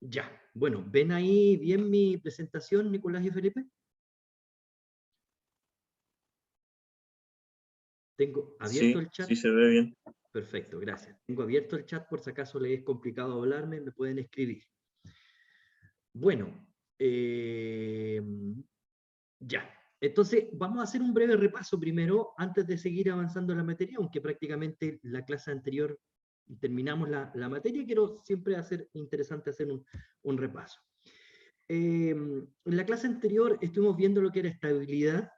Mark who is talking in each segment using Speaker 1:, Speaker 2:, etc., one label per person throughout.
Speaker 1: Ya, bueno, ¿ven ahí bien mi presentación, Nicolás y Felipe? Tengo abierto
Speaker 2: Sí,
Speaker 1: el chat.
Speaker 2: sí se ve bien.
Speaker 1: Perfecto, gracias. Tengo abierto el chat por si acaso les es complicado hablarme, me pueden escribir. Bueno, eh, ya. Entonces, vamos a hacer un breve repaso primero antes de seguir avanzando en la materia, aunque prácticamente la clase anterior terminamos la materia, quiero siempre hacer interesante hacer un repaso. En la clase anterior estuvimos viendo lo que era estabilidad,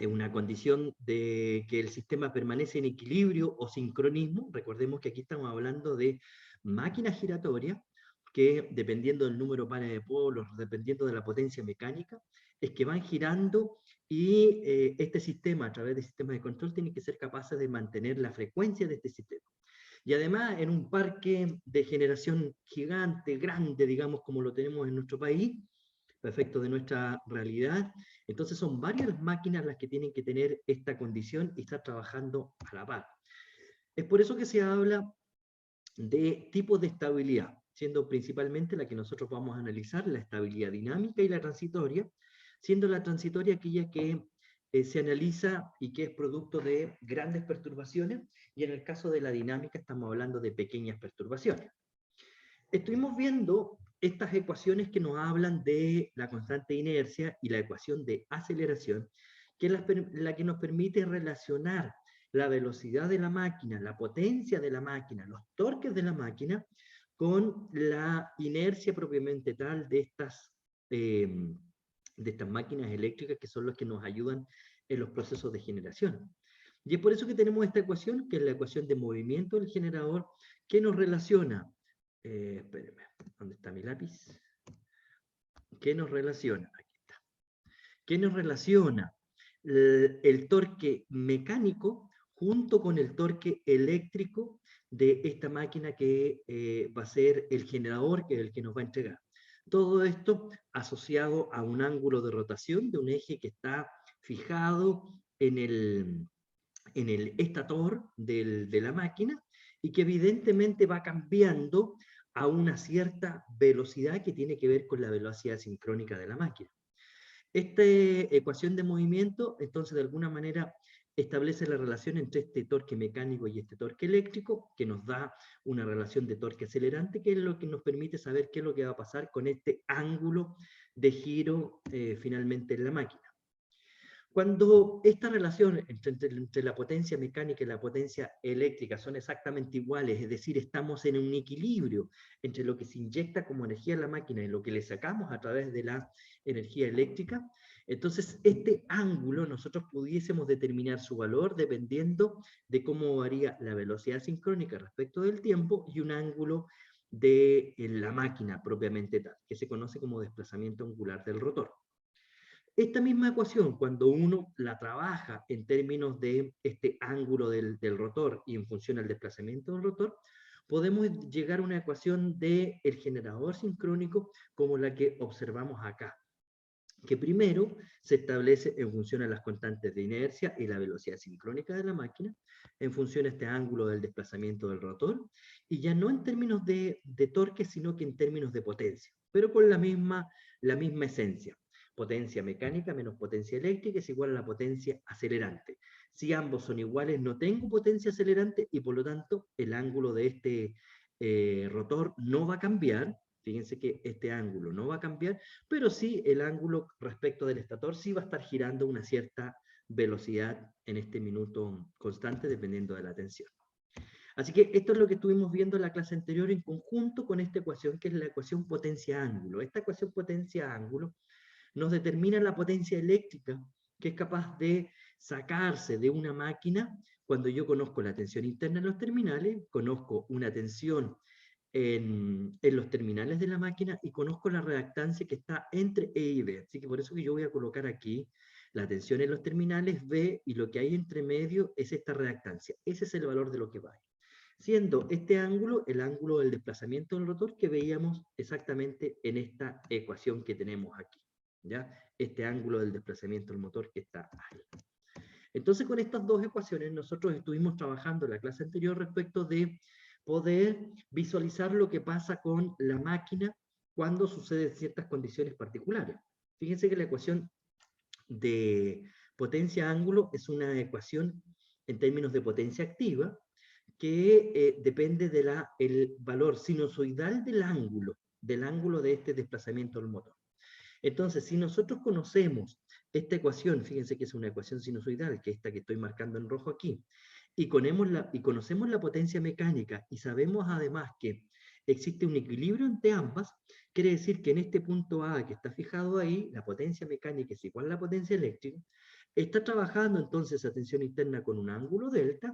Speaker 1: una condición de que el sistema permanece en equilibrio o sincronismo. Recordemos que aquí estamos hablando de máquinas giratorias que, dependiendo del número par de polos, dependiendo de la potencia mecánica, es que van girando y este sistema, a través de sistemas de control, tiene que ser capaz de mantener la frecuencia de este sistema. Y además, en un parque de generación gigante, grande, digamos, como lo tenemos en nuestro país, efecto de nuestra realidad. Entonces son varias las máquinas las que tienen que tener esta condición y estar trabajando a la par. Es por eso que se habla de tipos de estabilidad, siendo principalmente la que nosotros vamos a analizar, la estabilidad dinámica y la transitoria, siendo la transitoria aquella que se analiza y que es producto de grandes perturbaciones, y en el caso de la dinámica estamos hablando de pequeñas perturbaciones. Estuvimos viendo estas ecuaciones que nos hablan de la constante de inercia y la ecuación de aceleración, que es la que nos permite relacionar la velocidad de la máquina, la potencia de la máquina, los torques de la máquina, con la inercia propiamente tal de estas máquinas eléctricas que son los que nos ayudan en los procesos de generación. Y es por eso que tenemos esta ecuación, que es la ecuación de movimiento del generador, que nos relaciona espérenme, ¿dónde está mi lápiz? ¿Qué nos relaciona? Aquí está. ¿Qué nos relaciona el torque mecánico junto con el torque eléctrico de esta máquina que va a ser el generador, que es el que nos va a entregar? Todo esto asociado a un ángulo de rotación de un eje que está fijado en el estator de la máquina y que evidentemente va cambiando a una cierta velocidad que tiene que ver con la velocidad sincrónica de la máquina. Esta ecuación de movimiento, entonces, de alguna manera establece la relación entre este torque mecánico y este torque eléctrico, que nos da una relación de torque acelerante, que es lo que nos permite saber qué es lo que va a pasar con este ángulo de giro finalmente en la máquina. Cuando esta relación entre la potencia mecánica y la potencia eléctrica son exactamente iguales, es decir, estamos en un equilibrio entre lo que se inyecta como energía a la máquina y lo que le sacamos a través de la energía eléctrica, entonces este ángulo nosotros pudiésemos determinar su valor dependiendo de cómo varía la velocidad sincrónica respecto del tiempo y un ángulo de la máquina propiamente tal, que se conoce como desplazamiento angular del rotor. Esta misma ecuación, cuando uno la trabaja en términos de este ángulo del rotor y en función del desplazamiento del rotor, podemos llegar a una ecuación del generador sincrónico como la que observamos acá, que primero se establece en función a las constantes de inercia y la velocidad sincrónica de la máquina, en función a este ángulo del desplazamiento del rotor, y ya no en términos de torque, sino que en términos de potencia, pero con la misma esencia. Potencia mecánica menos potencia eléctrica es igual a la potencia acelerante. Si ambos son iguales, no tengo potencia acelerante y por lo tanto el ángulo de este rotor no va a cambiar. Fíjense que este ángulo no va a cambiar, pero sí el ángulo respecto del estator sí va a estar girando a una cierta velocidad en este minuto constante dependiendo de la tensión. Así que esto es lo que estuvimos viendo en la clase anterior en conjunto con esta ecuación que es la ecuación potencia-ángulo. Esta ecuación potencia-ángulo nos determina la potencia eléctrica que es capaz de sacarse de una máquina cuando yo conozco la tensión interna en los terminales, conozco una tensión en los terminales de la máquina y conozco la reactancia que está entre E y B. Así que por eso que yo voy a colocar aquí la tensión en los terminales B y lo que hay entre medio es esta reactancia. Ese es el valor de lo que va. Siendo este ángulo el ángulo del desplazamiento del rotor que veíamos exactamente en esta ecuación que tenemos aquí. ¿Ya? Este ángulo del desplazamiento del motor que está ahí. Entonces, con estas dos ecuaciones, nosotros estuvimos trabajando en la clase anterior respecto de poder visualizar lo que pasa con la máquina cuando suceden ciertas condiciones particulares. Fíjense que la ecuación de potencia-ángulo es una ecuación en términos de potencia activa que depende del valor sinusoidal del ángulo de este desplazamiento del motor. Entonces, si nosotros conocemos esta ecuación, fíjense que es una ecuación sinusoidal, que es esta que estoy marcando en rojo aquí, y conocemos la potencia mecánica y sabemos además que existe un equilibrio entre ambas, quiere decir que en este punto A que está fijado ahí, la potencia mecánica es igual a la potencia eléctrica, está trabajando entonces esa tensión interna con un ángulo delta,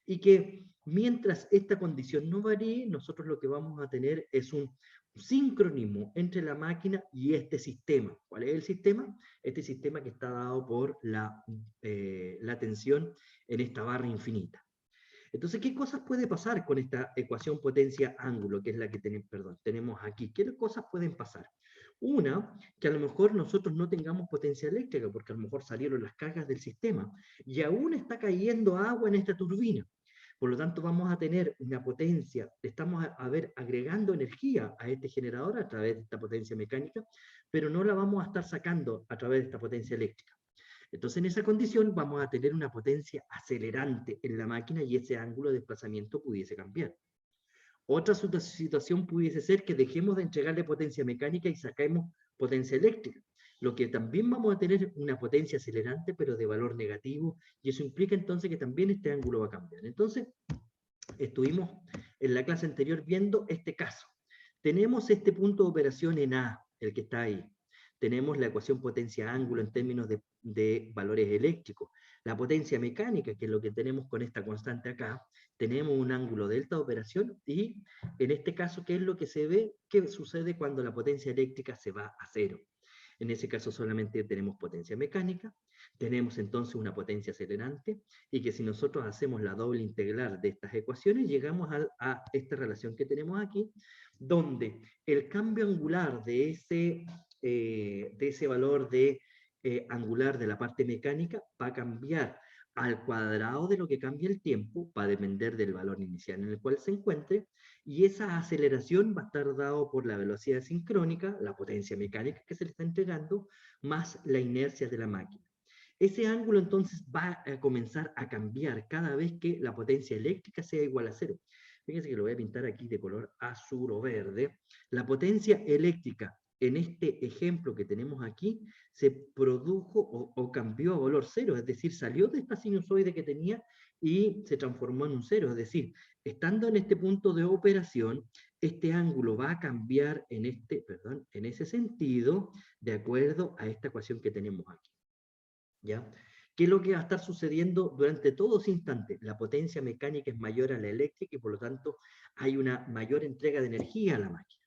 Speaker 1: y que mientras esta condición no varíe, nosotros lo que vamos a tener es un sincronismo entre la máquina y este sistema. ¿Cuál es el sistema? Este sistema que está dado por la tensión en esta barra infinita. Entonces, ¿qué cosas puede pasar con esta ecuación potencia-ángulo, que es la que tenemos aquí? ¿Qué cosas pueden pasar? Una, que a lo mejor nosotros no tengamos potencia eléctrica, porque a lo mejor salieron las cargas del sistema, y aún está cayendo agua en esta turbina. Por lo tanto, vamos a tener una potencia, estamos agregando energía a este generador a través de esta potencia mecánica, pero no la vamos a estar sacando a través de esta potencia eléctrica. Entonces, en esa condición vamos a tener una potencia acelerante en la máquina y ese ángulo de desplazamiento pudiese cambiar. Otra situación pudiese ser que dejemos de entregarle potencia mecánica y saquemos potencia eléctrica, lo que también vamos a tener una potencia acelerante, pero de valor negativo, y eso implica entonces que también este ángulo va a cambiar. Entonces, estuvimos en la clase anterior viendo este caso. Tenemos este punto de operación en A, el que está ahí. Tenemos la ecuación potencia-ángulo en términos de valores eléctricos. La potencia mecánica, que es lo que tenemos con esta constante acá, tenemos un ángulo delta de operación y en este caso, ¿qué es lo que se ve? ¿Qué sucede cuando la potencia eléctrica se va a cero? En ese caso solamente tenemos potencia mecánica, tenemos entonces una potencia acelerante, y que si nosotros hacemos la doble integral de estas ecuaciones, llegamos a esta relación que tenemos aquí, donde el cambio angular de ese valor angular de la parte mecánica va a cambiar al cuadrado de lo que cambia el tiempo, va a depender del valor inicial en el cual se encuentre, y esa aceleración va a estar dado por la velocidad sincrónica, la potencia mecánica que se le está entregando, más la inercia de la máquina. Ese ángulo entonces va a comenzar a cambiar cada vez que la potencia eléctrica sea igual a cero. Fíjense que lo voy a pintar aquí de color azul o verde. La potencia eléctrica en este ejemplo que tenemos aquí se produjo o cambió a valor cero, es decir, salió de esta sinusoide que tenía y se transformó en un cero, es decir, estando en este punto de operación, este ángulo va a cambiar en ese sentido, de acuerdo a esta ecuación que tenemos aquí. ¿Ya? ¿Qué es lo que va a estar sucediendo durante todos instantes? La potencia mecánica es mayor a la eléctrica y por lo tanto hay una mayor entrega de energía a la máquina.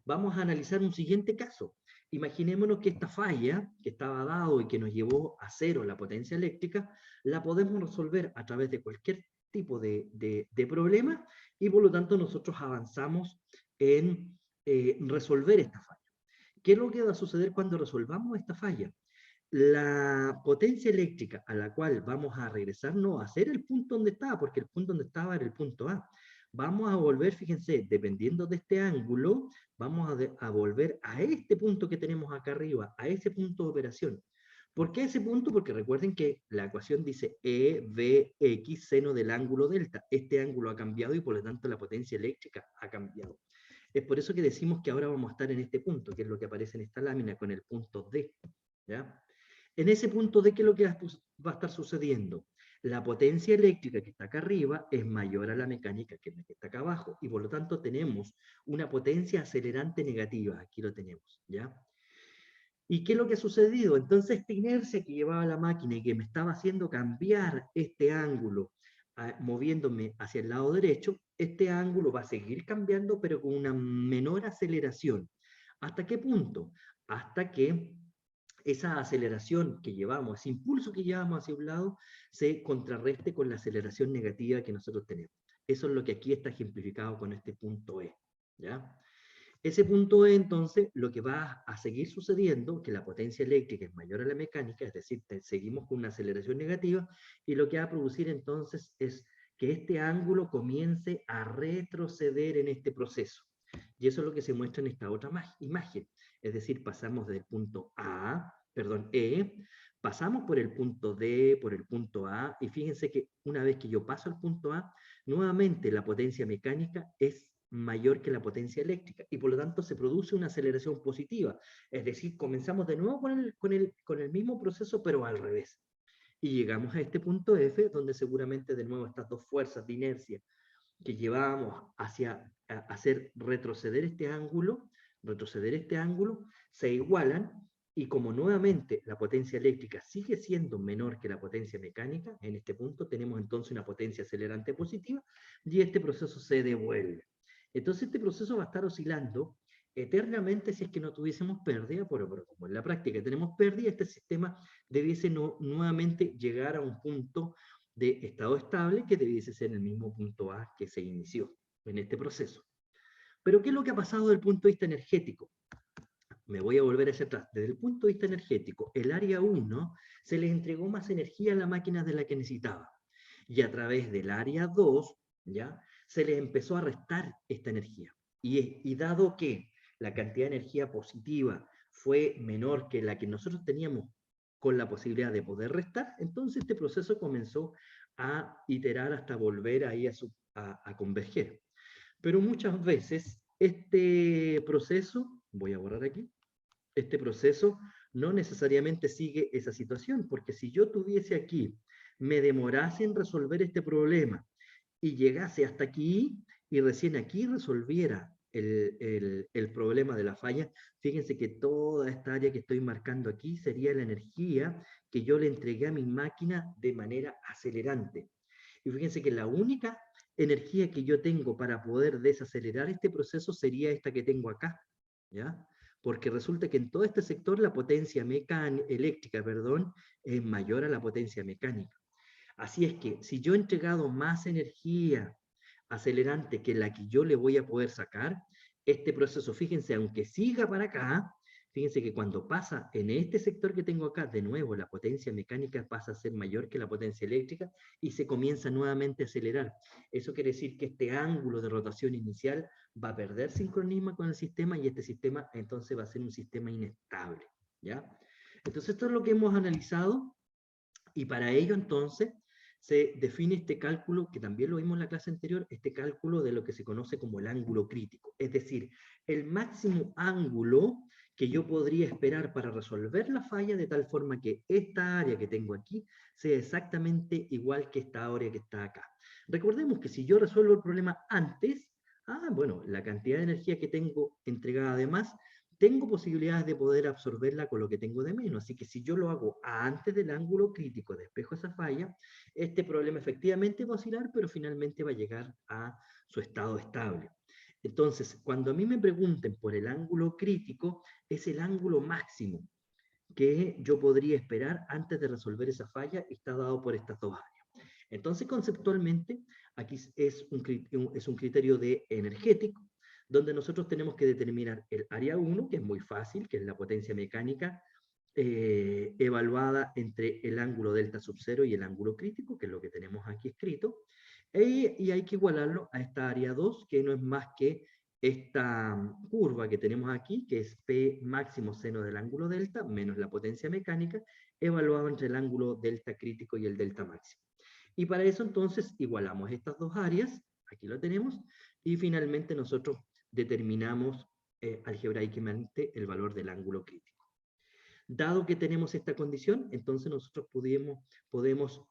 Speaker 1: Vamos a analizar un siguiente caso. Imaginémonos que esta falla, que estaba dado y que nos llevó a cero la potencia eléctrica, la podemos resolver a través de cualquier tipo de problema, y por lo tanto nosotros avanzamos en resolver esta falla. ¿Qué es lo que va a suceder cuando resolvamos esta falla? La potencia eléctrica a la cual vamos a regresar no va a ser el punto donde estaba, porque el punto donde estaba era el punto A. Vamos a volver, fíjense, dependiendo de este ángulo, vamos a volver a este punto que tenemos acá arriba, a ese punto de operación. ¿Por qué ese punto? Porque recuerden que la ecuación dice EVX seno del ángulo delta. Este ángulo ha cambiado y por lo tanto la potencia eléctrica ha cambiado. Es por eso que decimos que ahora vamos a estar en este punto, que es lo que aparece en esta lámina con el punto D. ¿Ya? En ese punto D, ¿qué es lo que va a estar sucediendo? La potencia eléctrica que está acá arriba es mayor a la mecánica que está acá abajo, y por lo tanto tenemos una potencia acelerante negativa. Aquí lo tenemos, ¿ya? ¿Y qué es lo que ha sucedido? Entonces, esta inercia que llevaba la máquina y que me estaba haciendo cambiar este ángulo, moviéndome hacia el lado derecho, este ángulo va a seguir cambiando, pero con una menor aceleración. ¿Hasta qué punto? Hasta que esa aceleración que llevamos, ese impulso que llevamos hacia un lado, se contrarreste con la aceleración negativa que nosotros tenemos. Eso es lo que aquí está ejemplificado con este punto E, ¿ya? Ese punto E, entonces, lo que va a seguir sucediendo, que la potencia eléctrica es mayor a la mecánica, es decir, seguimos con una aceleración negativa, y lo que va a producir entonces es que este ángulo comience a retroceder en este proceso. Y eso es lo que se muestra en esta otra imagen. Es decir, pasamos del punto E, pasamos por el punto D, por el punto A, y fíjense que una vez que yo paso al punto A, nuevamente la potencia mecánica es mayor que la potencia eléctrica, y por lo tanto se produce una aceleración positiva. Es decir, comenzamos de nuevo con el mismo proceso, pero al revés. Y llegamos a este punto F, donde seguramente de nuevo estas dos fuerzas de inercia que llevábamos hacia hacer retroceder este ángulo, se igualan, y como nuevamente la potencia eléctrica sigue siendo menor que la potencia mecánica, en este punto tenemos entonces una potencia acelerante positiva, y este proceso se devuelve. Entonces este proceso va a estar oscilando eternamente si es que no tuviésemos pérdida, pero como en la práctica tenemos pérdida, este sistema debiese nuevamente llegar a un punto de estado estable que debiese ser el mismo punto A que se inició en este proceso. Pero ¿qué es lo que ha pasado desde el punto de vista energético? Me voy a volver hacia atrás. Desde el punto de vista energético, el área 1 se le entregó más energía a la máquina de la que necesitaba. Y a través del área 2, ¿ya? Se le empezó a restar esta energía. Y dado que la cantidad de energía positiva fue menor que la que nosotros teníamos con la posibilidad de poder restar, entonces este proceso comenzó a iterar hasta volver ahí a converger. Pero muchas veces este proceso, voy a borrar aquí, este proceso no necesariamente sigue esa situación, porque si yo tuviese aquí, me demorase en resolver este problema y llegase hasta aquí y recién aquí resolviera el problema de la falla, fíjense que toda esta área que estoy marcando aquí sería la energía que yo le entregué a mi máquina de manera acelerante. Y fíjense que la única energía que yo tengo para poder desacelerar este proceso sería esta que tengo acá, ¿ya? Porque resulta que en todo este sector la potencia eléctrica, es mayor a la potencia mecánica. Así es que si yo he entregado más energía acelerante que la que yo le voy a poder sacar, este proceso, fíjense, aunque siga para acá, fíjense que cuando pasa en este sector que tengo acá, de nuevo la potencia mecánica pasa a ser mayor que la potencia eléctrica y se comienza nuevamente a acelerar. Eso quiere decir que este ángulo de rotación inicial va a perder sincronismo con el sistema, y este sistema entonces va a ser un sistema inestable, ¿ya? Entonces esto es lo que hemos analizado, y para ello entonces se define este cálculo, que también lo vimos en la clase anterior, este cálculo de lo que se conoce como el ángulo crítico, es decir, el máximo ángulo que yo podría esperar para resolver la falla de tal forma que esta área que tengo aquí sea exactamente igual que esta área que está acá. Recordemos que si yo resuelvo el problema antes, bueno, la cantidad de energía que tengo entregada además, tengo posibilidades de poder absorberla con lo que tengo de menos. Así que si yo lo hago antes del ángulo crítico, despejo esa falla, este problema efectivamente va a oscilar, pero finalmente va a llegar a su estado estable. Entonces, cuando a mí me pregunten por el ángulo crítico, es el ángulo máximo que yo podría esperar antes de resolver esa falla, y está dado por estas dos áreas. Entonces, conceptualmente, aquí es un criterio de energético, donde nosotros tenemos que determinar el área 1, que es muy fácil, que es la potencia mecánica, evaluada entre el ángulo delta sub 0 y el ángulo crítico, que es lo que tenemos aquí escrito, y hay que igualarlo a esta área 2, que no es más que esta curva que tenemos aquí, que es P máximo seno del ángulo delta, menos la potencia mecánica, evaluado entre el ángulo delta crítico y el delta máximo. Y para eso entonces igualamos estas dos áreas, aquí lo tenemos, y finalmente nosotros determinamos algebraicamente el valor del ángulo crítico. Dado que tenemos esta condición, entonces nosotros podemos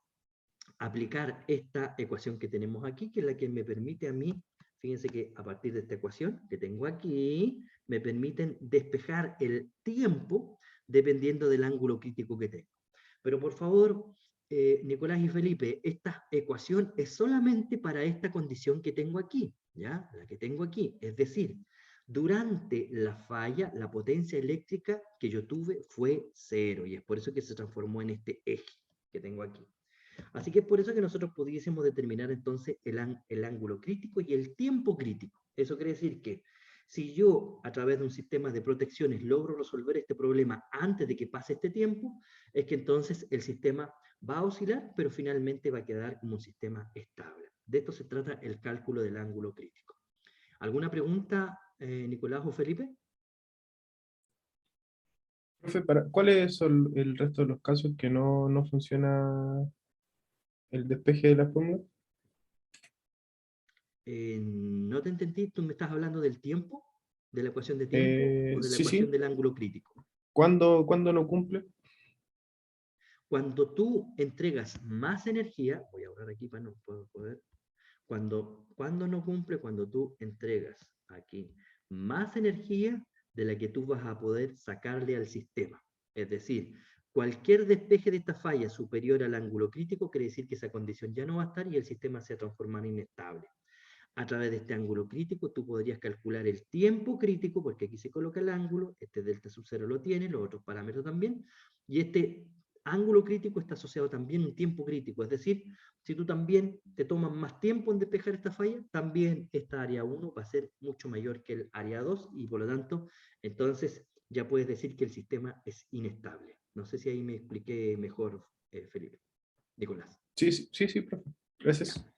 Speaker 1: aplicar esta ecuación que tenemos aquí, que es la que me permite a mí, fíjense que a partir de esta ecuación que tengo aquí, me permiten despejar el tiempo dependiendo del ángulo crítico que tengo. Pero por favor, Nicolás y Felipe, esta ecuación es solamente para esta condición que tengo aquí, ¿ya? La que tengo aquí, es decir, durante la falla, la potencia eléctrica que yo tuve fue 0, y es por eso que se transformó en este eje que tengo aquí. Así que es por eso que nosotros pudiésemos determinar entonces el ángulo crítico y el tiempo crítico. Eso quiere decir que si yo, a través de un sistema de protecciones, logro resolver este problema antes de que pase este tiempo, es que entonces el sistema va a oscilar, pero finalmente va a quedar como un sistema estable. De esto se trata el cálculo del ángulo crítico. ¿Alguna pregunta Nicolás o Felipe?
Speaker 2: Profe, ¿cuáles son el resto de los casos que no funciona el despeje de la fórmula?
Speaker 1: No te entendí, ¿tú me estás hablando del tiempo? ¿De la ecuación de tiempo o de la
Speaker 2: Sí,
Speaker 1: ecuación
Speaker 2: sí.
Speaker 1: del ángulo crítico?
Speaker 2: ¿Cuándo no cumple?
Speaker 1: Cuando tú entregas más energía, voy a borrar aquí para no poder, cuando no cumple, cuando tú entregas aquí más energía de la que tú vas a poder sacarle al sistema. Es decir, cualquier despeje de esta falla superior al ángulo crítico quiere decir que esa condición ya no va a estar y el sistema se va a transformar en inestable. A través de este ángulo crítico, tú podrías calcular el tiempo crítico, porque aquí se coloca el ángulo, este delta sub 0 lo tiene, los otros parámetros también, y este ángulo crítico está asociado también a un tiempo crítico, es decir, si tú también te tomas más tiempo en despejar esta falla, también esta área 1 va a ser mucho mayor que el área 2, y por lo tanto, entonces ya puedes decir que el sistema es inestable. No sé si ahí me expliqué mejor, Felipe. Nicolás.
Speaker 2: Sí, sí, sí, sí, profe.
Speaker 1: Ya.
Speaker 2: Gracias.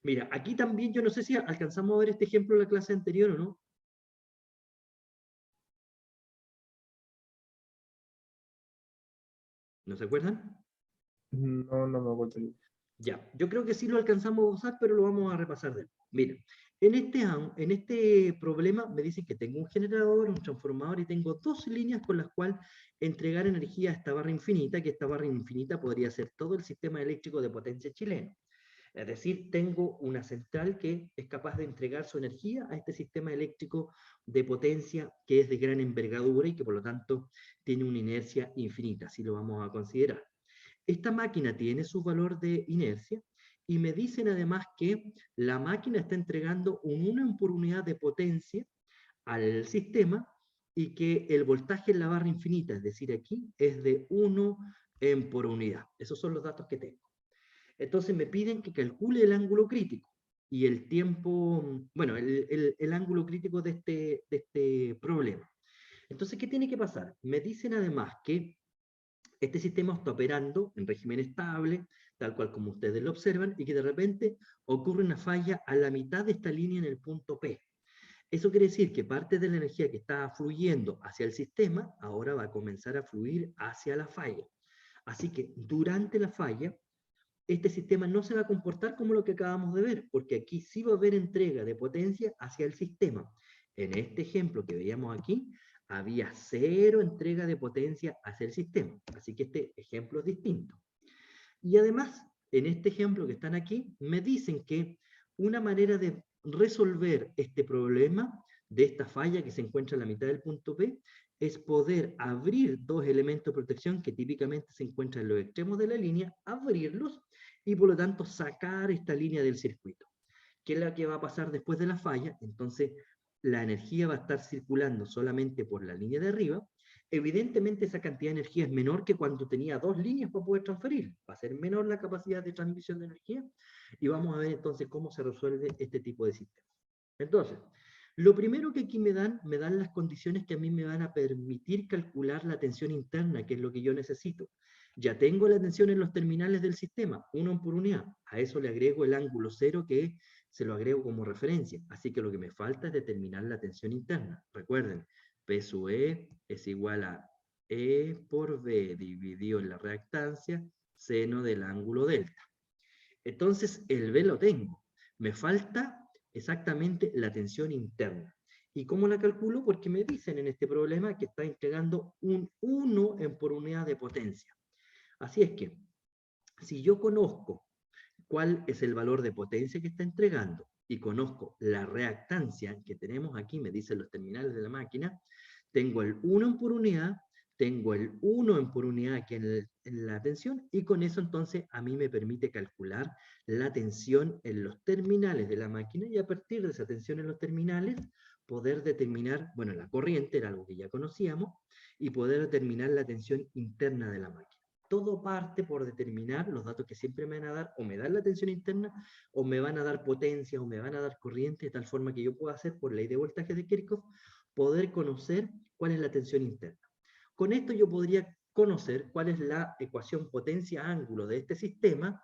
Speaker 1: Mira, aquí también yo no sé si alcanzamos a ver este ejemplo en la clase anterior o no. ¿No se acuerdan?
Speaker 2: No me acuerdo yo.
Speaker 1: Ya, yo creo que sí lo alcanzamos a usar, pero lo vamos a repasar de nuevo. Mira, en este problema me dicen que tengo un generador, un transformador y tengo dos líneas con las cuales entregar energía a esta barra infinita, que esta barra infinita podría ser todo el sistema eléctrico de potencia chileno. Es decir, tengo una central que es capaz de entregar su energía a este sistema eléctrico de potencia que es de gran envergadura y que por lo tanto tiene una inercia infinita, así lo vamos a considerar. Esta máquina tiene su valor de inercia y me dicen además que la máquina está entregando un 1 por unidad de potencia al sistema y que el voltaje en la barra infinita, es decir, aquí, es de 1 en por unidad. Esos son los datos que tengo. Entonces me piden que calcule el ángulo crítico y el tiempo, bueno, el ángulo crítico de este problema. Entonces, ¿qué tiene que pasar? Me dicen además que este sistema está operando en régimen estable, tal cual como ustedes lo observan, y que de repente ocurre una falla a la mitad de esta línea en el punto P. Eso quiere decir que parte de la energía que está fluyendo hacia el sistema ahora va a comenzar a fluir hacia la falla. Así que durante la falla, este sistema no se va a comportar como lo que acabamos de ver, porque aquí sí va a haber entrega de potencia hacia el sistema. En este ejemplo que veíamos aquí, había cero entrega de potencia hacia el sistema. Así que este ejemplo es distinto. Y además, en este ejemplo que están aquí, me dicen que una manera de resolver este problema de esta falla que se encuentra en la mitad del punto P es poder abrir dos elementos de protección que típicamente se encuentran en los extremos de la línea, abrirlos y por lo tanto sacar esta línea del circuito. ¿Qué es la que va a pasar después de la falla? Entonces, la energía va a estar circulando solamente por la línea de arriba. Evidentemente, esa cantidad de energía es menor que cuando tenía dos líneas para poder transferir. Va a ser menor la capacidad de transmisión de energía y vamos a ver entonces cómo se resuelve este tipo de sistema. Entonces, lo primero que aquí me dan las condiciones que a mí me van a permitir calcular la tensión interna, que es lo que yo necesito. Ya tengo la tensión en los terminales del sistema, 1 por unidad. A eso le agrego el ángulo cero que se lo agrego como referencia. Así que lo que me falta es determinar la tensión interna. Recuerden, P sub E es igual a E por V dividido en la reactancia seno del ángulo delta. Entonces, el B lo tengo. Me falta exactamente la tensión interna. ¿Y cómo la calculo? Porque me dicen en este problema que está entregando un 1 en por unidad de potencia. Así es que, si yo conozco cuál es el valor de potencia que está entregando y conozco la reactancia que tenemos aquí, me dicen los terminales de la máquina, tengo el 1 en por unidad, tengo el 1 en por unidad aquí en la tensión y con eso entonces a mí me permite calcular la tensión en los terminales de la máquina y a partir de esa tensión en los terminales poder determinar, bueno, la corriente era algo que ya conocíamos, y poder determinar la tensión interna de la máquina. Todo parte por determinar los datos que siempre me van a dar, o me dan la tensión interna, o me van a dar potencia, o me van a dar corriente, de tal forma que yo pueda hacer, por ley de voltaje de Kirchhoff, poder conocer cuál es la tensión interna. Con esto yo podría conocer cuál es la ecuación potencia-ángulo de este sistema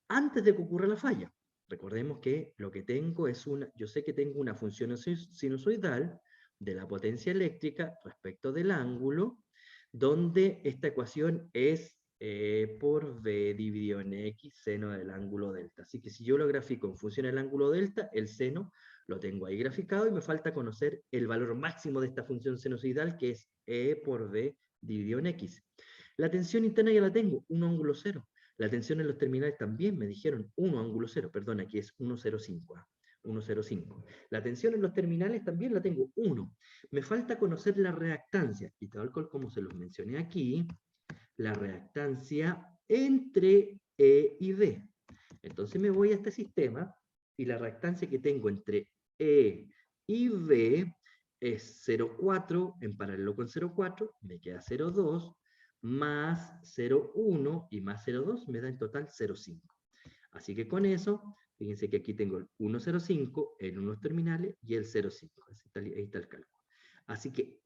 Speaker 1: antes de que ocurra la falla. Recordemos que lo que tengo es yo sé que tengo una función sinusoidal de la potencia eléctrica respecto del ángulo, donde esta ecuación es E por B dividido en X seno del ángulo delta. Así que si yo lo grafico en función del ángulo delta, el seno lo tengo ahí graficado y me falta conocer el valor máximo de esta función sinusoidal, que es E por B dividido en X. La tensión interna ya la tengo, 1 ángulo 0. La tensión en los terminales también me dijeron 1 ángulo 0, perdón, aquí es 1,05. 1,05. La tensión en los terminales también la tengo 1. Me falta conocer la reactancia, y tal cual como se los mencioné aquí, la reactancia entre E y B. Entonces me voy a este sistema, y la reactancia que tengo entre E y B es 0,4 en paralelo con 0,4, me queda 0,2, más 0,1 y más 0,2 me da en total 0,5. Así que con eso, fíjense que aquí tengo el 1,05 en unos terminales y el 0,5. Ahí está el cálculo. Así que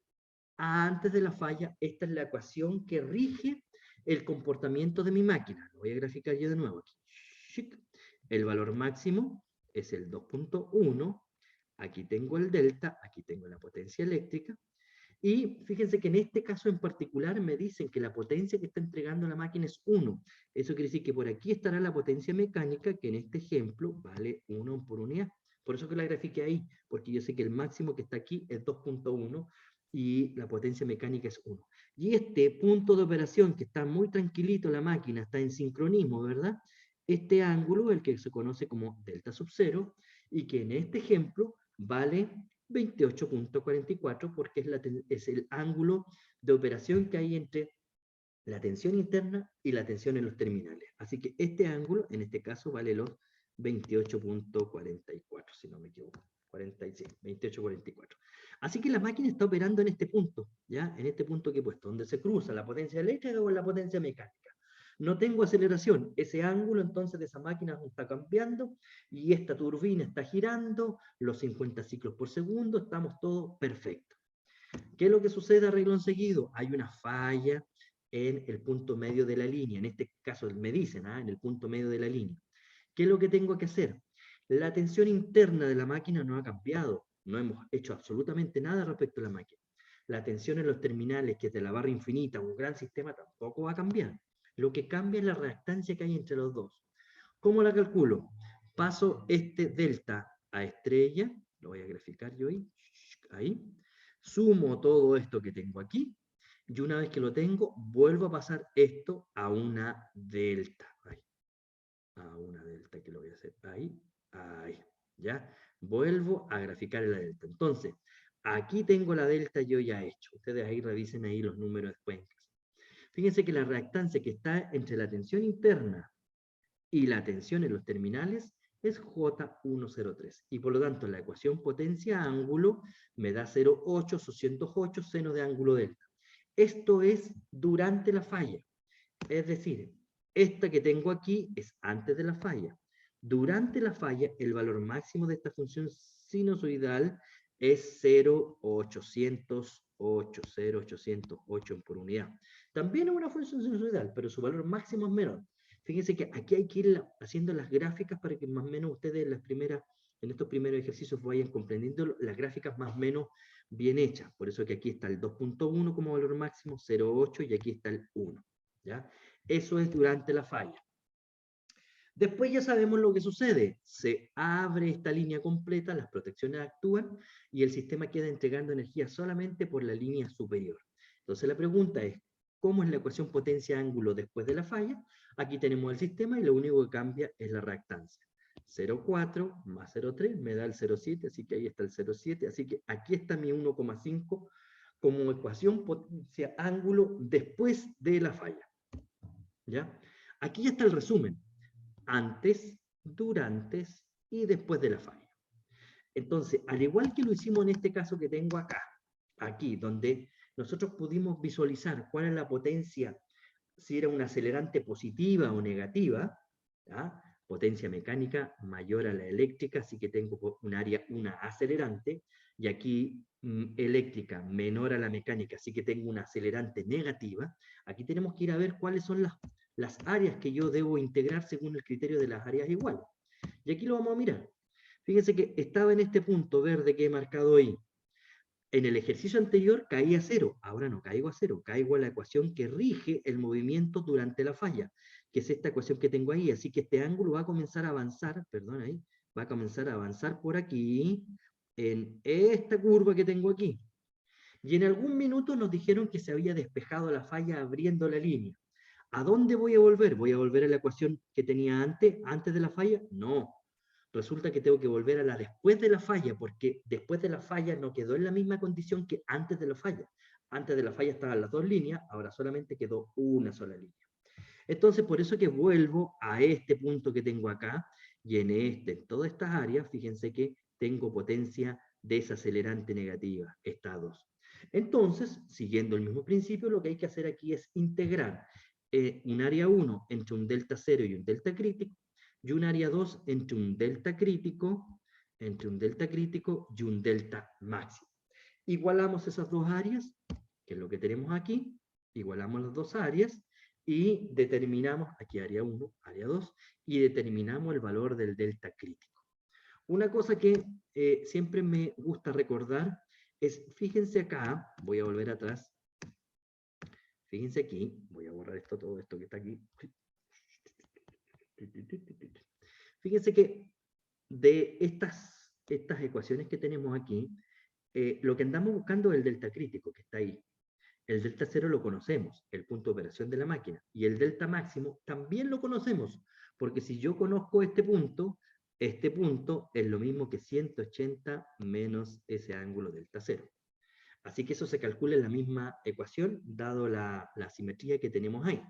Speaker 1: antes de la falla, esta es la ecuación que rige el comportamiento de mi máquina. Lo voy a graficar yo de nuevo aquí. El valor máximo es el 2.1. Aquí tengo el delta, aquí tengo la potencia eléctrica. Y fíjense que en este caso en particular me dicen que la potencia que está entregando la máquina es 1. Eso quiere decir que por aquí estará la potencia mecánica, que en este ejemplo vale 1 por unidad. Por eso que la grafiqué ahí, porque yo sé que el máximo que está aquí es 2.1 y la potencia mecánica es 1. Y este punto de operación, que está muy tranquilito la máquina, está en sincronismo, ¿verdad? Este ángulo, el que se conoce como delta sub 0, y que en este ejemplo vale 28.44 porque es el ángulo de operación que hay entre la tensión interna y la tensión en los terminales. Así que este ángulo, en este caso, vale los 28.44, si no me equivoco. 46, 28.44. Así que la máquina está operando en este punto, ¿ya? En este punto que he puesto, donde se cruza la potencia eléctrica con la potencia mecánica. No tengo aceleración, ese ángulo entonces de esa máquina está cambiando y esta turbina está girando los 50 ciclos por segundo, estamos todos perfectos. ¿Qué es lo que sucede a renglón seguido? Hay una falla en el punto medio de la línea, en este caso me dicen, en el punto medio de la línea. ¿Qué es lo que tengo que hacer? La tensión interna de la máquina no ha cambiado, no hemos hecho absolutamente nada respecto a la máquina. La tensión en los terminales, que es de la barra infinita, un gran sistema, tampoco va a cambiar. Lo que cambia es la reactancia que hay entre los dos. ¿Cómo la calculo? Paso este delta a estrella, lo voy a graficar yo ahí, sumo todo esto que tengo aquí, y una vez que lo tengo, vuelvo a pasar esto a una delta. Ahí. A una delta que lo voy a hacer ahí, ahí. ¿Ya? Vuelvo a graficar la delta. Entonces, aquí tengo la delta yo ya hecho. Ustedes ahí revisen ahí los números después. Fíjense que la reactancia que está entre la tensión interna y la tensión en los terminales es J103. Y por lo tanto, la ecuación potencia-ángulo me da 0,8 208 seno de ángulo delta. Esto es durante la falla. Es decir, esta que tengo aquí es antes de la falla. Durante la falla, el valor máximo de esta función sinusoidal es 0,808, 0,808 por unidad. También es una función sinusoidal, pero su valor máximo es menor. Fíjense que aquí hay que ir haciendo las gráficas para que más o menos ustedes en estos primeros ejercicios vayan comprendiendo las gráficas más o menos bien hechas. Por eso que aquí está el 2.1 como valor máximo, 0,8 y aquí está el 1. ¿Ya? Eso es durante la falla. Después ya sabemos lo que sucede. Se abre esta línea completa, las protecciones actúan y el sistema queda entregando energía solamente por la línea superior. Entonces la pregunta es, ¿cómo es la ecuación potencia-ángulo después de la falla? Aquí tenemos el sistema y lo único que cambia es la reactancia. 0,4 más 0,3 me da el 0,7, así que ahí está el 0,7. Así que aquí está mi 1,5 como ecuación potencia-ángulo después de la falla. ¿Ya? Aquí ya está el resumen. Antes, durante y después de la falla. Entonces, al igual que lo hicimos en este caso que tengo acá, aquí, donde nosotros pudimos visualizar cuál es la potencia, si era una acelerante positiva o negativa, ¿ya? Potencia mecánica mayor a la eléctrica, así que tengo una acelerante, y aquí eléctrica menor a la mecánica, así que tengo una acelerante negativa. Aquí tenemos que ir a ver cuáles son las áreas que yo debo integrar según el criterio de las áreas iguales. Y aquí lo vamos a mirar. Fíjense que estaba en este punto verde que he marcado ahí. En el ejercicio anterior caí a cero, ahora no caigo a cero, caigo a la ecuación que rige el movimiento durante la falla, que es esta ecuación que tengo ahí. Así que este ángulo va a comenzar a avanzar, perdón ahí, va a comenzar a avanzar por aquí, en esta curva que tengo aquí. Y en algún minuto nos dijeron que se había despejado la falla abriendo la línea. ¿A dónde voy a volver? ¿Voy a volver a la ecuación que tenía antes de la falla? No. Resulta que tengo que volver a la después de la falla, porque después de la falla no quedó en la misma condición que antes de la falla. Antes de la falla estaban las dos líneas, ahora solamente quedó una sola línea. Entonces, por eso que vuelvo a este punto que tengo acá, y en todas estas áreas, fíjense que tengo potencia desacelerante negativa, esta 2. Entonces, siguiendo el mismo principio, lo que hay que hacer aquí es integrar un área 1 entre un delta 0 y un delta crítico, y un área 2 entre un delta crítico, y un delta máximo. Igualamos esas dos áreas, que es lo que tenemos aquí, igualamos las dos áreas, y determinamos, aquí área 1, área 2, y determinamos el valor del delta crítico. Una cosa que siempre me gusta recordar es, fíjense acá, voy a volver atrás, fíjense aquí, voy a borrar todo esto que está aquí. Fíjense que de estas ecuaciones que tenemos aquí, lo que andamos buscando es el delta crítico, que está ahí. El delta cero lo conocemos, el punto de operación de la máquina. Y el delta máximo también lo conocemos, porque si yo conozco este punto es lo mismo que 180 menos ese ángulo delta cero. Así que eso se calcula en la misma ecuación, dado la simetría que tenemos ahí.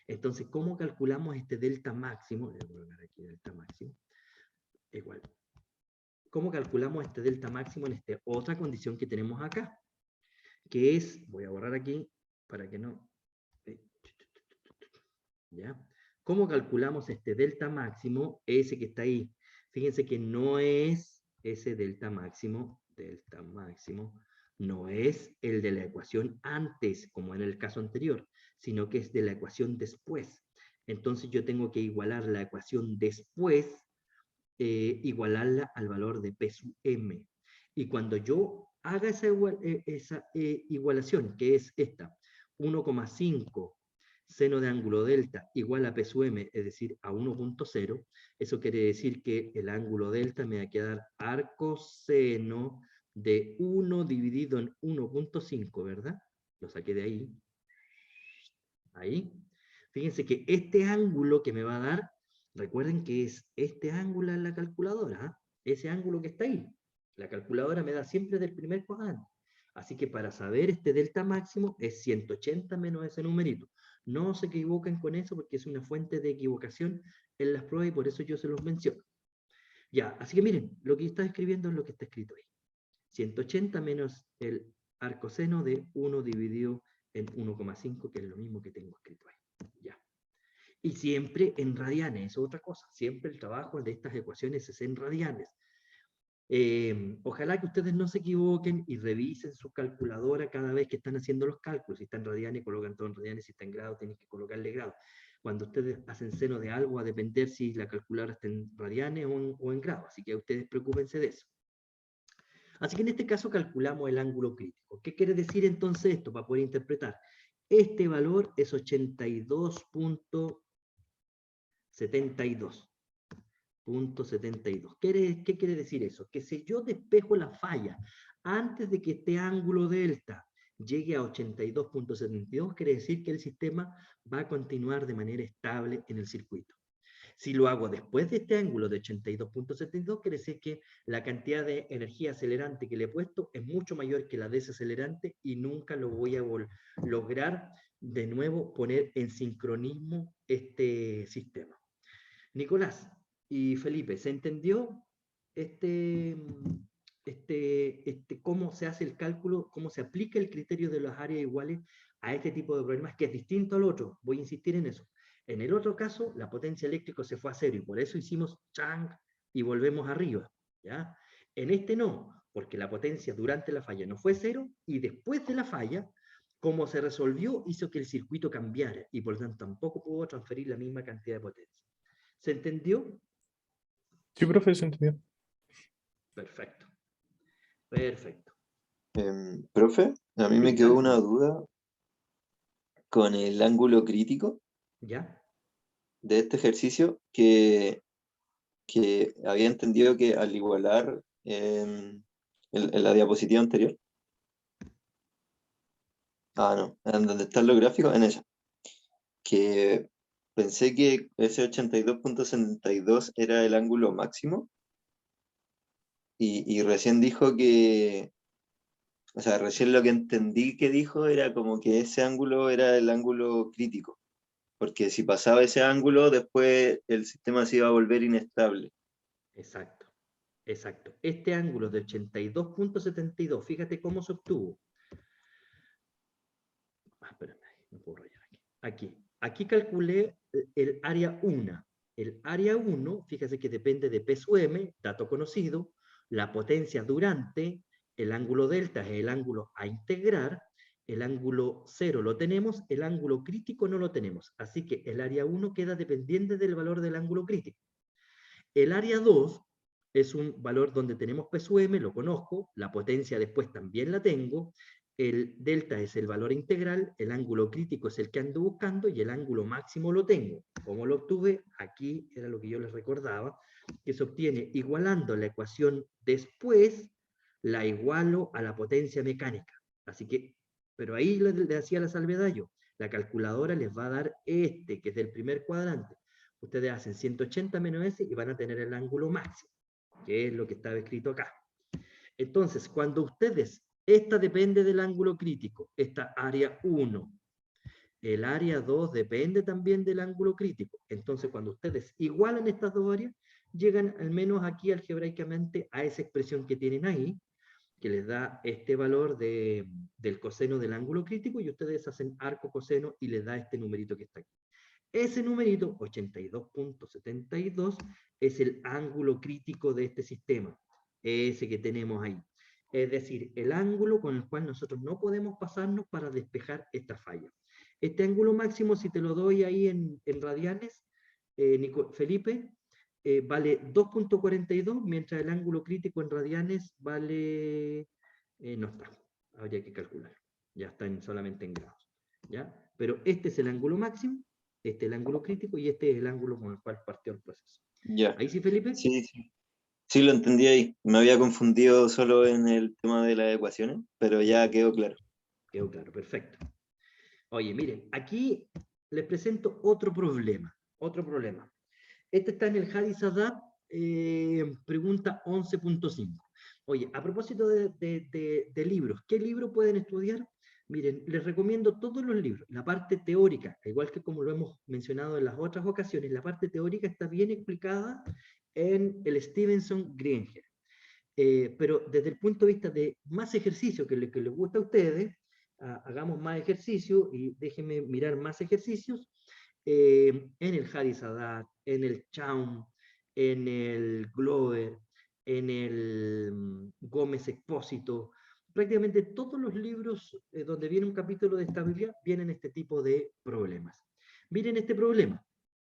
Speaker 1: Entonces, ¿cómo calculamos este delta máximo? Le voy a poner aquí delta máximo. Igual. ¿Cómo calculamos este delta máximo en esta otra condición que tenemos acá? Que es, voy a borrar aquí para que no... ¿Ya? ¿Cómo calculamos este delta máximo? Ese que está ahí. Fíjense que no es ese delta máximo, no es el de la ecuación antes, como en el caso anterior, sino que es de la ecuación después. Entonces yo tengo que igualar la ecuación después, igualarla al valor de P sub M. Y cuando yo haga esa igualación, que es esta, 1,5 seno de ángulo delta igual a P sub M, es decir, a 1.0, eso quiere decir que el ángulo delta me va a quedar arcoseno de 1 dividido en 1.5, ¿verdad? Lo saqué de ahí. Ahí. Fíjense que este ángulo que me va a dar, recuerden que es este ángulo en la calculadora, ese ángulo que está ahí. La calculadora me da siempre del primer cuadrante. Así que para saber este delta máximo es 180 menos ese numerito. No se equivoquen con eso porque es una fuente de equivocación en las pruebas y por eso yo se los menciono. Ya, así que miren, lo que está escribiendo es lo que está escrito ahí. 180 menos el arcoseno de 1 dividido en 1,5, que es lo mismo que tengo escrito ahí. Ya. Y siempre en radianes, es otra cosa. Siempre el trabajo de estas ecuaciones es en radianes. Ojalá que ustedes no se equivoquen y revisen su calculadora cada vez que están haciendo los cálculos. Si está en radianes, colocan todo en radianes. Si está en grado, tienen que colocarle grado. Cuando ustedes hacen seno de algo, va a depender si la calculadora está en radianes o en grado. Así que ustedes preocúpense de eso. Así que en este caso calculamos el ángulo crítico. ¿Qué quiere decir entonces esto para poder interpretar? Este valor es 82.72. ¿Qué quiere decir eso? Que si yo despejo la falla antes de que este ángulo delta llegue a 82.72, quiere decir que el sistema va a continuar de manera estable en el circuito. Si lo hago después de este ángulo de 82.72, quiere decir que la cantidad de energía acelerante que le he puesto es mucho mayor que la desacelerante y nunca lo voy a lograr de nuevo poner en sincronismo este sistema. Nicolás y Felipe, ¿se entendió cómo se hace el cálculo, cómo se aplica el criterio de las áreas iguales a este tipo de problemas, que es distinto al otro? Voy a insistir en eso. En el otro caso, la potencia eléctrica se fue a cero y por eso hicimos chang y volvemos arriba, ¿ya? En este no, porque la potencia durante la falla no fue cero y después de la falla, como se resolvió, hizo que el circuito cambiara y por lo tanto tampoco pudo transferir la misma cantidad de potencia. ¿Se entendió?
Speaker 2: Sí, profe, se entendió.
Speaker 1: Perfecto, perfecto.
Speaker 3: Profe, a mí me
Speaker 1: Sí,
Speaker 3: quedó
Speaker 1: dale,
Speaker 3: una
Speaker 1: Felipe.
Speaker 3: duda con el ángulo crítico
Speaker 1: ¿Ya?
Speaker 3: de este ejercicio que había entendido que al igualar en la diapositiva anterior, no, en donde están los gráficos, en esa, que pensé que ese 82,72 era el ángulo máximo y recién dijo que, o sea, recién lo que entendí que dijo era como que ese ángulo era el ángulo crítico, porque si pasaba ese ángulo, después el sistema se iba a volver inestable.
Speaker 1: Exacto, exacto. Este ángulo de 82,72, fíjate cómo se obtuvo. Espérame, no puedo rayar aquí. Aquí calculé el área 1. El área 1, fíjese que depende de P sub M, dato conocido, la potencia durante, el ángulo delta es el ángulo a integrar, el ángulo 0 lo tenemos, el ángulo crítico no lo tenemos. Así que el área 1 queda dependiente del valor del ángulo crítico. El área 2 es un valor donde tenemos P sub M, lo conozco, la potencia después también la tengo, el delta es el valor integral, el ángulo crítico es el que ando buscando y el ángulo máximo lo tengo. ¿Cómo lo obtuve? Aquí era lo que yo les recordaba, que se obtiene igualando la ecuación después, la igualo a la potencia mecánica. Así que, pero ahí le hacía la salvedad yo. La calculadora les va a dar que es del primer cuadrante. Ustedes hacen 180 menos ese y van a tener el ángulo máximo, que es lo que estaba escrito acá. Entonces, cuando ustedes, esta depende del ángulo crítico, esta área 1, el área 2 depende también del ángulo crítico. Entonces, cuando ustedes igualan estas dos áreas, llegan al menos aquí algebraicamente a esa expresión que tienen ahí, que les da este valor del coseno del ángulo crítico, y ustedes hacen arco coseno y les da este numerito que está aquí. Ese numerito, 82,72, es el ángulo crítico de este sistema, ese que tenemos ahí. Es decir, el ángulo con el cual nosotros no podemos pasarnos para despejar esta falla. Este ángulo máximo, si te lo doy ahí en radianes, Felipe, vale 2,42, mientras el ángulo crítico en radianes vale, no está, habría que calcular, ya está solamente en grados. ¿Ya? Pero este es el ángulo máximo, este es el ángulo crítico y este es el ángulo con el cual partió el proceso.
Speaker 3: Ya,
Speaker 1: ¿Ahí sí, Felipe?
Speaker 3: sí, sí. Sí, lo entendí ahí. Me había confundido solo en el tema de las ecuaciones, pero ya quedó claro.
Speaker 1: Quedó claro, perfecto. Oye, miren, aquí les presento otro problema, otro problema. Este está en el Hadith-Sadat, pregunta 11.5. Oye, a propósito de libros, ¿qué libro pueden estudiar? Miren, les recomiendo todos los libros. La parte teórica, igual que como lo hemos mencionado en las otras ocasiones, la parte teórica está bien explicada en el Stevenson Grainger. Pero desde el punto de vista de más ejercicio que les gusta a ustedes, hagamos más ejercicio y déjenme mirar más ejercicios en el Hadith-Sadat, en el Chaum, en el Glover, en el Gómez Expósito. Prácticamente todos los libros donde viene un capítulo de estabilidad vienen este tipo de problemas. Miren este problema.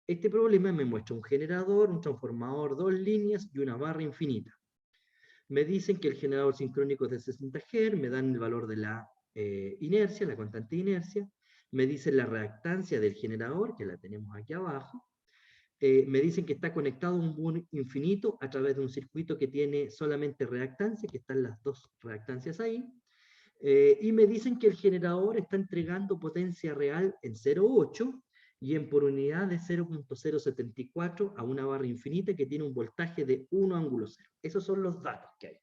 Speaker 1: Este problema me muestra un generador, un transformador, dos líneas y una barra infinita. Me dicen que el generador sincrónico es de 60 Hz, me dan el valor de la inercia, la constante de inercia, me dicen la reactancia del generador, que la tenemos aquí abajo, me dicen que está conectado a un bus infinito a través de un circuito que tiene solamente reactancia, que están las dos reactancias ahí, y me dicen que el generador está entregando potencia real en 0,8 y en por unidad de 0,074 a una barra infinita que tiene un voltaje de 1 ángulo 0. Esos son los datos que hay.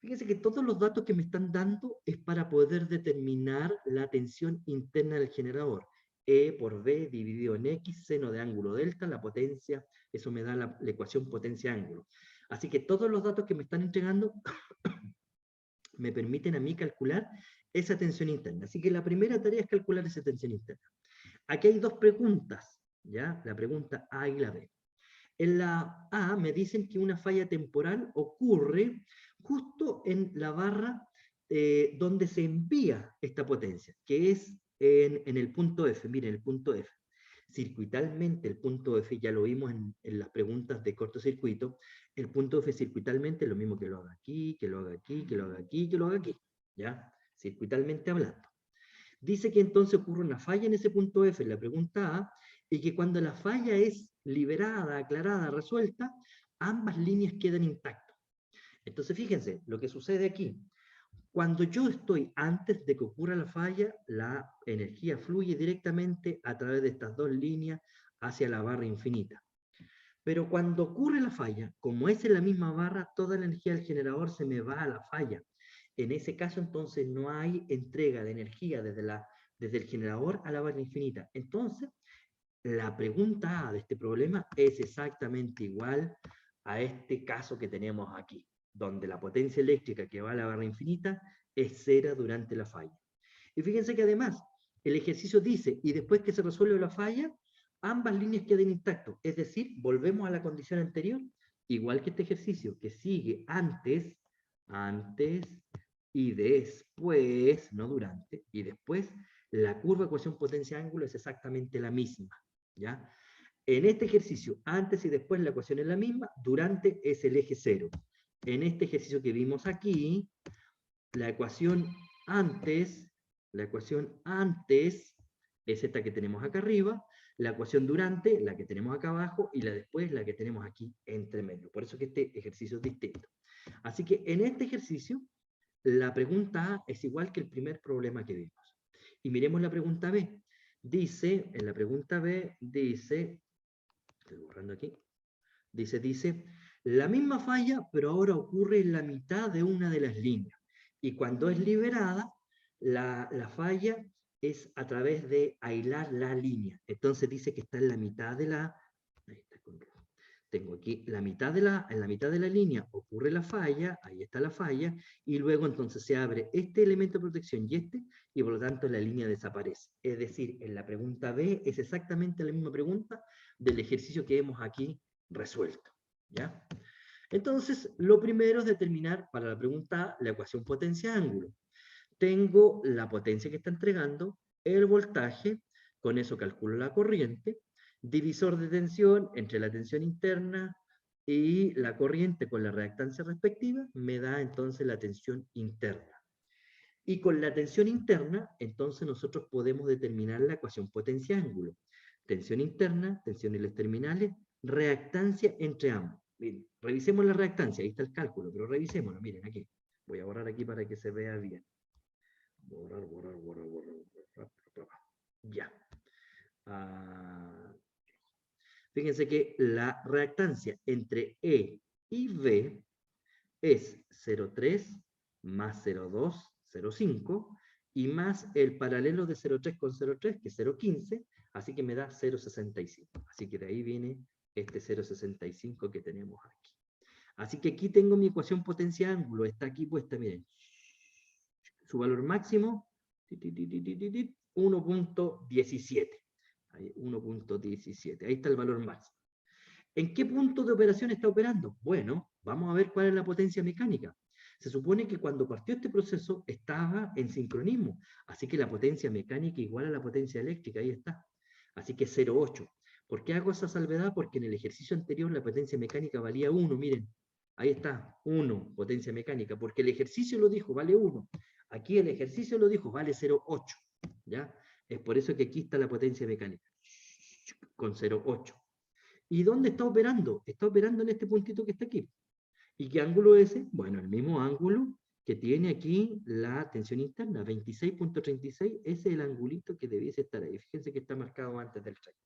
Speaker 1: Fíjense que todos los datos que me están dando es para poder determinar la tensión interna del generador. E por B dividido en X, seno de ángulo delta, la potencia, eso me da la ecuación potencia-ángulo. Así que todos los datos que me están entregando me permiten a mí calcular esa tensión interna. Así que la primera tarea es calcular esa tensión interna. Aquí hay dos preguntas, ¿ya? La pregunta A y la B. En la A me dicen que una falla temporal ocurre justo en la barra donde se envía esta potencia, que es en el punto F. Miren, el punto F. circuitalmente el punto F, ya lo vimos en las preguntas de cortocircuito, el punto F circuitalmente es lo mismo que lo haga aquí, que lo haga aquí, que lo haga aquí, que lo haga aquí, ¿ya? Circuitalmente hablando. Dice que entonces ocurre una falla en ese punto F, en la pregunta A, y que cuando la falla es liberada, aclarada, resuelta, ambas líneas quedan intactas. Entonces fíjense, lo que sucede aquí, cuando yo estoy antes de que ocurra la falla, la energía fluye directamente a través de estas dos líneas hacia la barra infinita. Pero cuando ocurre la falla, como es en la misma barra, toda la energía del generador se me va a la falla. En ese caso, entonces, no hay entrega de energía desde el generador a la barra infinita. Entonces, la pregunta A de este problema es exactamente igual a este caso que tenemos aquí, donde la potencia eléctrica que va a la barra infinita es cero durante la falla. Y fíjense que además, el ejercicio dice, y después que se resuelve la falla, ambas líneas quedan intactas. Es decir, volvemos a la condición anterior, igual que este ejercicio, que sigue antes y después, no durante, y después, la curva ecuación potencia-ángulo es exactamente la misma, ¿ya? En este ejercicio, antes y después la ecuación es la misma, durante es el eje cero. En este ejercicio que vimos aquí, la ecuación antes es esta que tenemos acá arriba, la ecuación durante, la que tenemos acá abajo, y la después, la que tenemos aquí entre medio. Por eso que este ejercicio es distinto. Así que en este ejercicio, la pregunta A es igual que el primer problema que vimos. Y miremos la pregunta B. Dice, en la pregunta B, dice, estoy borrando aquí, dice, la misma falla, pero ahora ocurre en la mitad de una de las líneas. Y cuando es liberada, la falla es a través de aislar la línea. Entonces dice que está en la mitad de la... Ahí está con rojo. Tengo aquí en la mitad de la línea ocurre la falla, ahí está la falla, y luego entonces se abre este elemento de protección y por lo tanto la línea desaparece. Es decir, en la pregunta B es exactamente la misma pregunta del ejercicio que hemos aquí resuelto, ¿ya? Entonces, lo primero es determinar para la pregunta A la ecuación potencia-ángulo. Tengo la potencia que está entregando, el voltaje, con eso calculo la corriente, divisor de tensión entre la tensión interna y la corriente con la reactancia respectiva, me da entonces la tensión interna. Y con la tensión interna, entonces nosotros podemos determinar la ecuación potencia-ángulo. Tensión interna, tensiones terminales, reactancia entre ambos. Miren, revisemos la reactancia, ahí está el cálculo, pero revisémoslo, miren aquí. Voy a borrar aquí para que se vea bien. Borrar. Ya. Fíjense que la reactancia entre E y B es 0,3 más 0,2, 0,5, y más el paralelo de 0,3 con 0,3, que es 0,15, así que me da 0,65. Así que de ahí viene este 0,65 que tenemos aquí. Así que aquí tengo mi ecuación potencia-ángulo, está aquí puesta, miren. Su valor máximo, 1.17. 1.17, ahí está el valor máximo. ¿En qué punto de operación está operando? Bueno, vamos a ver cuál es la potencia mecánica. Se supone que cuando partió este proceso estaba en sincronismo, así que la potencia mecánica igual a la potencia eléctrica, ahí está. Así que 0,8. ¿Por qué hago esa salvedad? Porque en el ejercicio anterior la potencia mecánica valía 1, miren. Ahí está, 1, potencia mecánica, porque el ejercicio lo dijo, vale 1. Aquí el ejercicio lo dijo, vale 0,8. ¿Ya? Es por eso que aquí está la potencia mecánica, con 0,8. ¿Y dónde está operando? Está operando en este puntito que está aquí. ¿Y qué ángulo es ese? Bueno, el mismo ángulo que tiene aquí la tensión interna, 26.36, ese es el angulito que debiese estar ahí. Fíjense que está marcado antes del 30.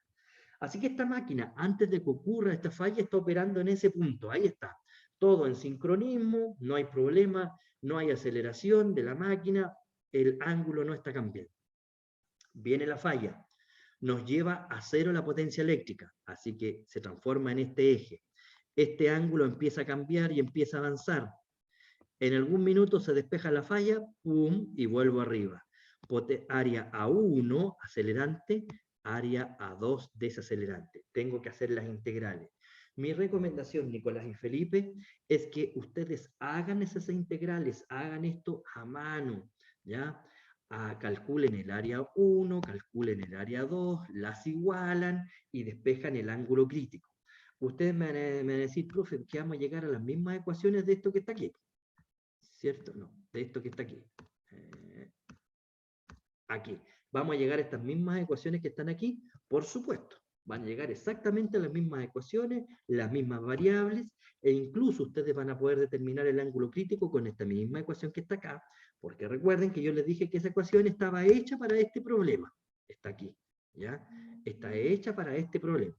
Speaker 1: Así que esta máquina, antes de que ocurra esta falla, está operando en ese punto. Ahí está. Todo en sincronismo, no hay problema, no hay aceleración de la máquina, el ángulo no está cambiando. Viene la falla, nos lleva a cero la potencia eléctrica, así que se transforma en este eje. Este ángulo empieza a cambiar y empieza a avanzar. En algún minuto se despeja la falla, ¡pum!, y vuelvo arriba. Área A1, acelerante, área A2, desacelerante. Tengo que hacer las integrales. Mi recomendación, Nicolás y Felipe, es que ustedes hagan esas integrales, hagan esto a mano, ¿ya? calculen el área 1, calculen el área 2, las igualan y despejan el ángulo crítico. Ustedes me van a decir, profe, que vamos a llegar a las mismas ecuaciones de esto que está aquí. ¿Cierto? No, de esto que está aquí. Aquí. ¿Vamos a llegar a estas mismas ecuaciones que están aquí? Por supuesto. Van a llegar exactamente a las mismas ecuaciones, las mismas variables, e incluso ustedes van a poder determinar el ángulo crítico con esta misma ecuación que está acá, porque recuerden que yo les dije que esa ecuación estaba hecha para este problema. Está aquí, ¿ya? Está hecha para este problema.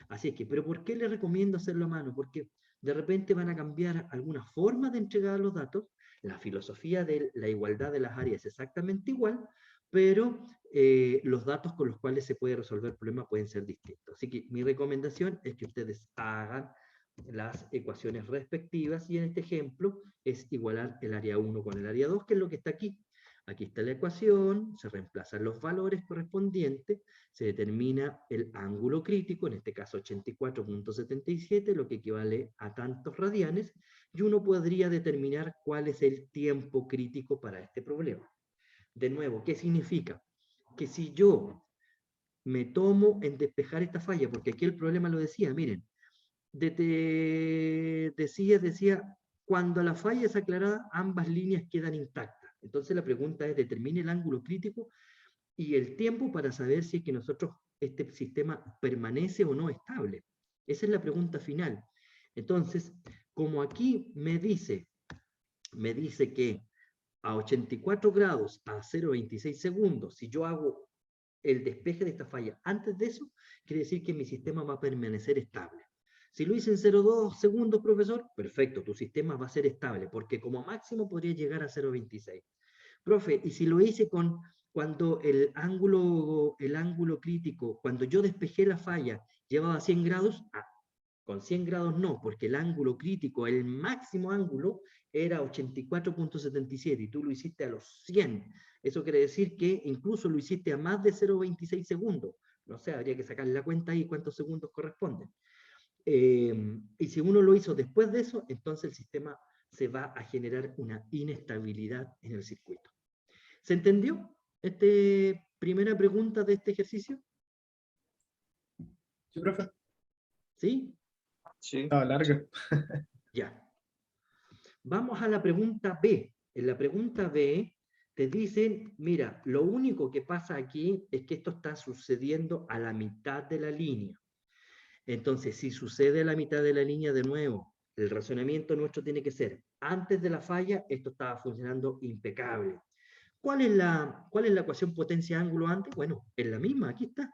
Speaker 1: Así que, ¿pero por qué les recomiendo hacerlo a mano? Porque de repente van a cambiar alguna forma de entregar los datos, la filosofía de la igualdad de las áreas es exactamente igual, pero los datos con los cuales se puede resolver el problema pueden ser distintos. Así que mi recomendación es que ustedes hagan las ecuaciones respectivas y en este ejemplo es igualar el área 1 con el área 2, que es lo que está aquí. Aquí está la ecuación, se reemplazan los valores correspondientes, se determina el ángulo crítico, en este caso 84.77, lo que equivale a tantos radianes, y uno podría determinar cuál es el tiempo crítico para este problema. De nuevo, ¿qué significa? Que si yo me tomo en despejar esta falla, porque aquí el problema lo decía, miren, decía, cuando la falla es aclarada, ambas líneas quedan intactas. Entonces la pregunta es, determine el ángulo crítico y el tiempo para saber si es que nosotros, este sistema permanece o no estable. Esa es la pregunta final. Entonces, como aquí me dice que a 84 grados a 0,26 segundos, si yo hago el despeje de esta falla antes de eso, quiere decir que mi sistema va a permanecer estable. Si lo hice en 0,2 segundos, profesor, perfecto, tu sistema va a ser estable, porque como máximo podría llegar a 0,26. Profe, y si lo hice cuando el ángulo crítico, cuando yo despejé la falla, llevaba 100 grados, con 100 grados no, porque el ángulo crítico, el máximo ángulo, era 84.77 y tú lo hiciste a los 100. Eso quiere decir que incluso lo hiciste a más de 0,26 segundos. No sé, habría que sacar la cuenta ahí cuántos segundos corresponden. Y si uno lo hizo después de eso, entonces el sistema se va a generar una inestabilidad en el circuito. ¿Se entendió? Primera pregunta de este ejercicio.
Speaker 2: Sí, profe.
Speaker 1: ¿Sí?
Speaker 3: Sí.
Speaker 2: Estaba larga.
Speaker 1: Ya. Vamos a la pregunta B. En la pregunta B te dicen, mira, lo único que pasa aquí es que esto está sucediendo a la mitad de la línea. Entonces, si sucede a la mitad de la línea de nuevo, el razonamiento nuestro tiene que ser, antes de la falla, esto estaba funcionando impecable. ¿Cuál es la ecuación potencia-ángulo antes? Bueno, es la misma, aquí está.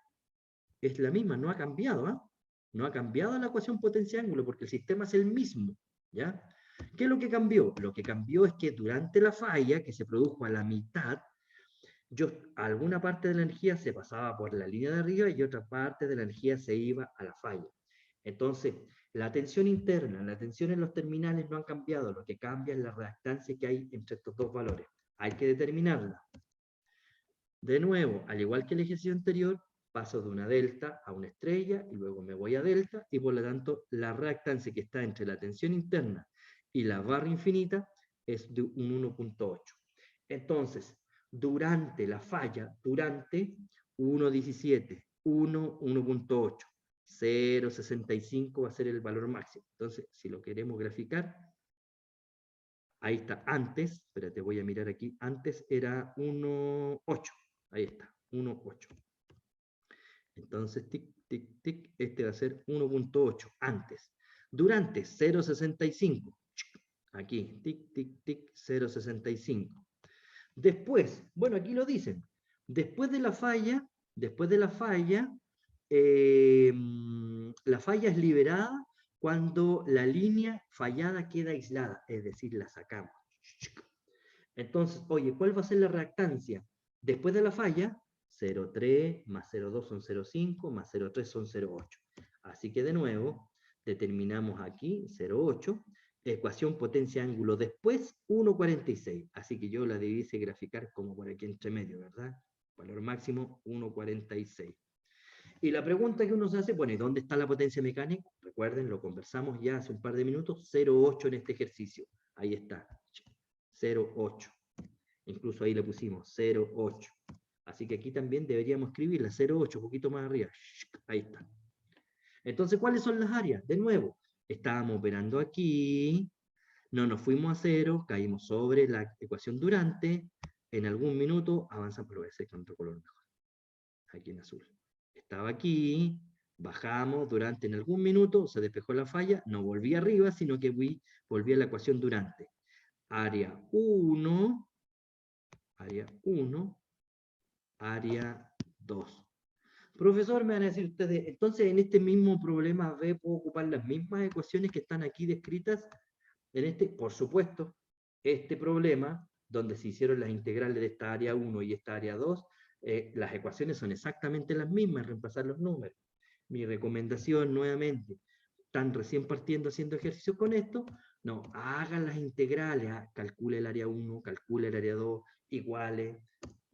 Speaker 1: Es la misma, no ha cambiado, ¿ah? No ha cambiado la ecuación potencia-ángulo porque el sistema es el mismo, ¿ya? ¿Qué es lo que cambió? Lo que cambió es que durante la falla, que se produjo a la mitad, alguna parte de la energía se pasaba por la línea de arriba y otra parte de la energía se iba a la falla. Entonces, la tensión interna, la tensión en los terminales no han cambiado, lo que cambia es la reactancia que hay entre estos dos valores. Hay que determinarla. De nuevo, al igual que el ejercicio anterior, paso de una delta a una estrella y luego me voy a delta y por lo tanto la reactancia que está entre la tensión interna y la barra infinita es de un 1.8. Entonces, durante la falla, durante 1.17, 1.8, 0.65 va a ser el valor máximo. Entonces, si lo queremos graficar, ahí está, antes, espérate, voy a mirar aquí, antes era 1.8, ahí está, 1.8. Entonces, tic, tic, tic, este va a ser 1.8, antes. Durante 0.65, aquí, tic, tic, tic, 0.65. Después, bueno, aquí lo dicen, después de la falla, la falla es liberada cuando la línea fallada queda aislada, es decir, la sacamos. Entonces, oye, ¿cuál va a ser la reactancia? Después de la falla, 0,3 más 0,2 son 0,5, más 0,3 son 0,8. Así que de nuevo, determinamos aquí 0,8, ecuación potencia-ángulo después 1,46. Así que yo la debiese graficar como por aquí entre medio, ¿verdad? Valor máximo 1,46. Y la pregunta que uno se hace, bueno, ¿y dónde está la potencia mecánica? Recuerden, lo conversamos ya hace un par de minutos, 0,8 en este ejercicio. Ahí está, 0,8. Incluso ahí le pusimos 0,8. Así que aquí también deberíamos escribirla, 0,8, un poquito más arriba. Ahí está. Entonces, ¿cuáles son las áreas? De nuevo, estábamos operando aquí, no nos fuimos a 0, caímos sobre la ecuación durante, en algún minuto avanzamos, pero voy a hacer con otro color mejor. Aquí en azul. Estaba aquí, bajamos durante en algún minuto, se despejó la falla, no volví arriba, sino que volví a la ecuación durante. Área 1, área 1, área 2. Profesor, me van a decir ustedes, entonces en este mismo problema B puedo ocupar las mismas ecuaciones que están aquí descritas en este, por supuesto, este problema, donde se hicieron las integrales de esta área 1 y esta área 2, las ecuaciones son exactamente las mismas, reemplazar los números. Mi recomendación, nuevamente, están recién partiendo haciendo ejercicios con esto, no, hagan las integrales, calcule el área 1, calcule el área 2, iguales,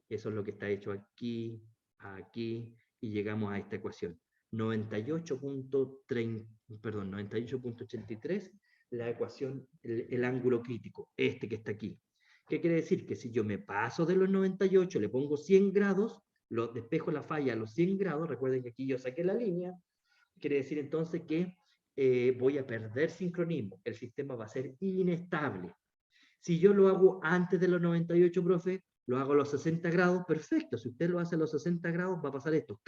Speaker 1: eso es lo que está hecho aquí, aquí, y llegamos a esta ecuación. 98.83, la ecuación, el ángulo crítico, este que está aquí. ¿Qué quiere decir? Que si yo me paso de los 98, le pongo 100 grados, lo despejo la falla a los 100 grados, recuerden que aquí yo saqué la línea, quiere decir entonces que voy a perder sincronismo, el sistema va a ser inestable. Si yo lo hago antes de los 98, profe, lo hago a los 60 grados, perfecto. Si usted lo hace a los 60 grados, va a pasar esto.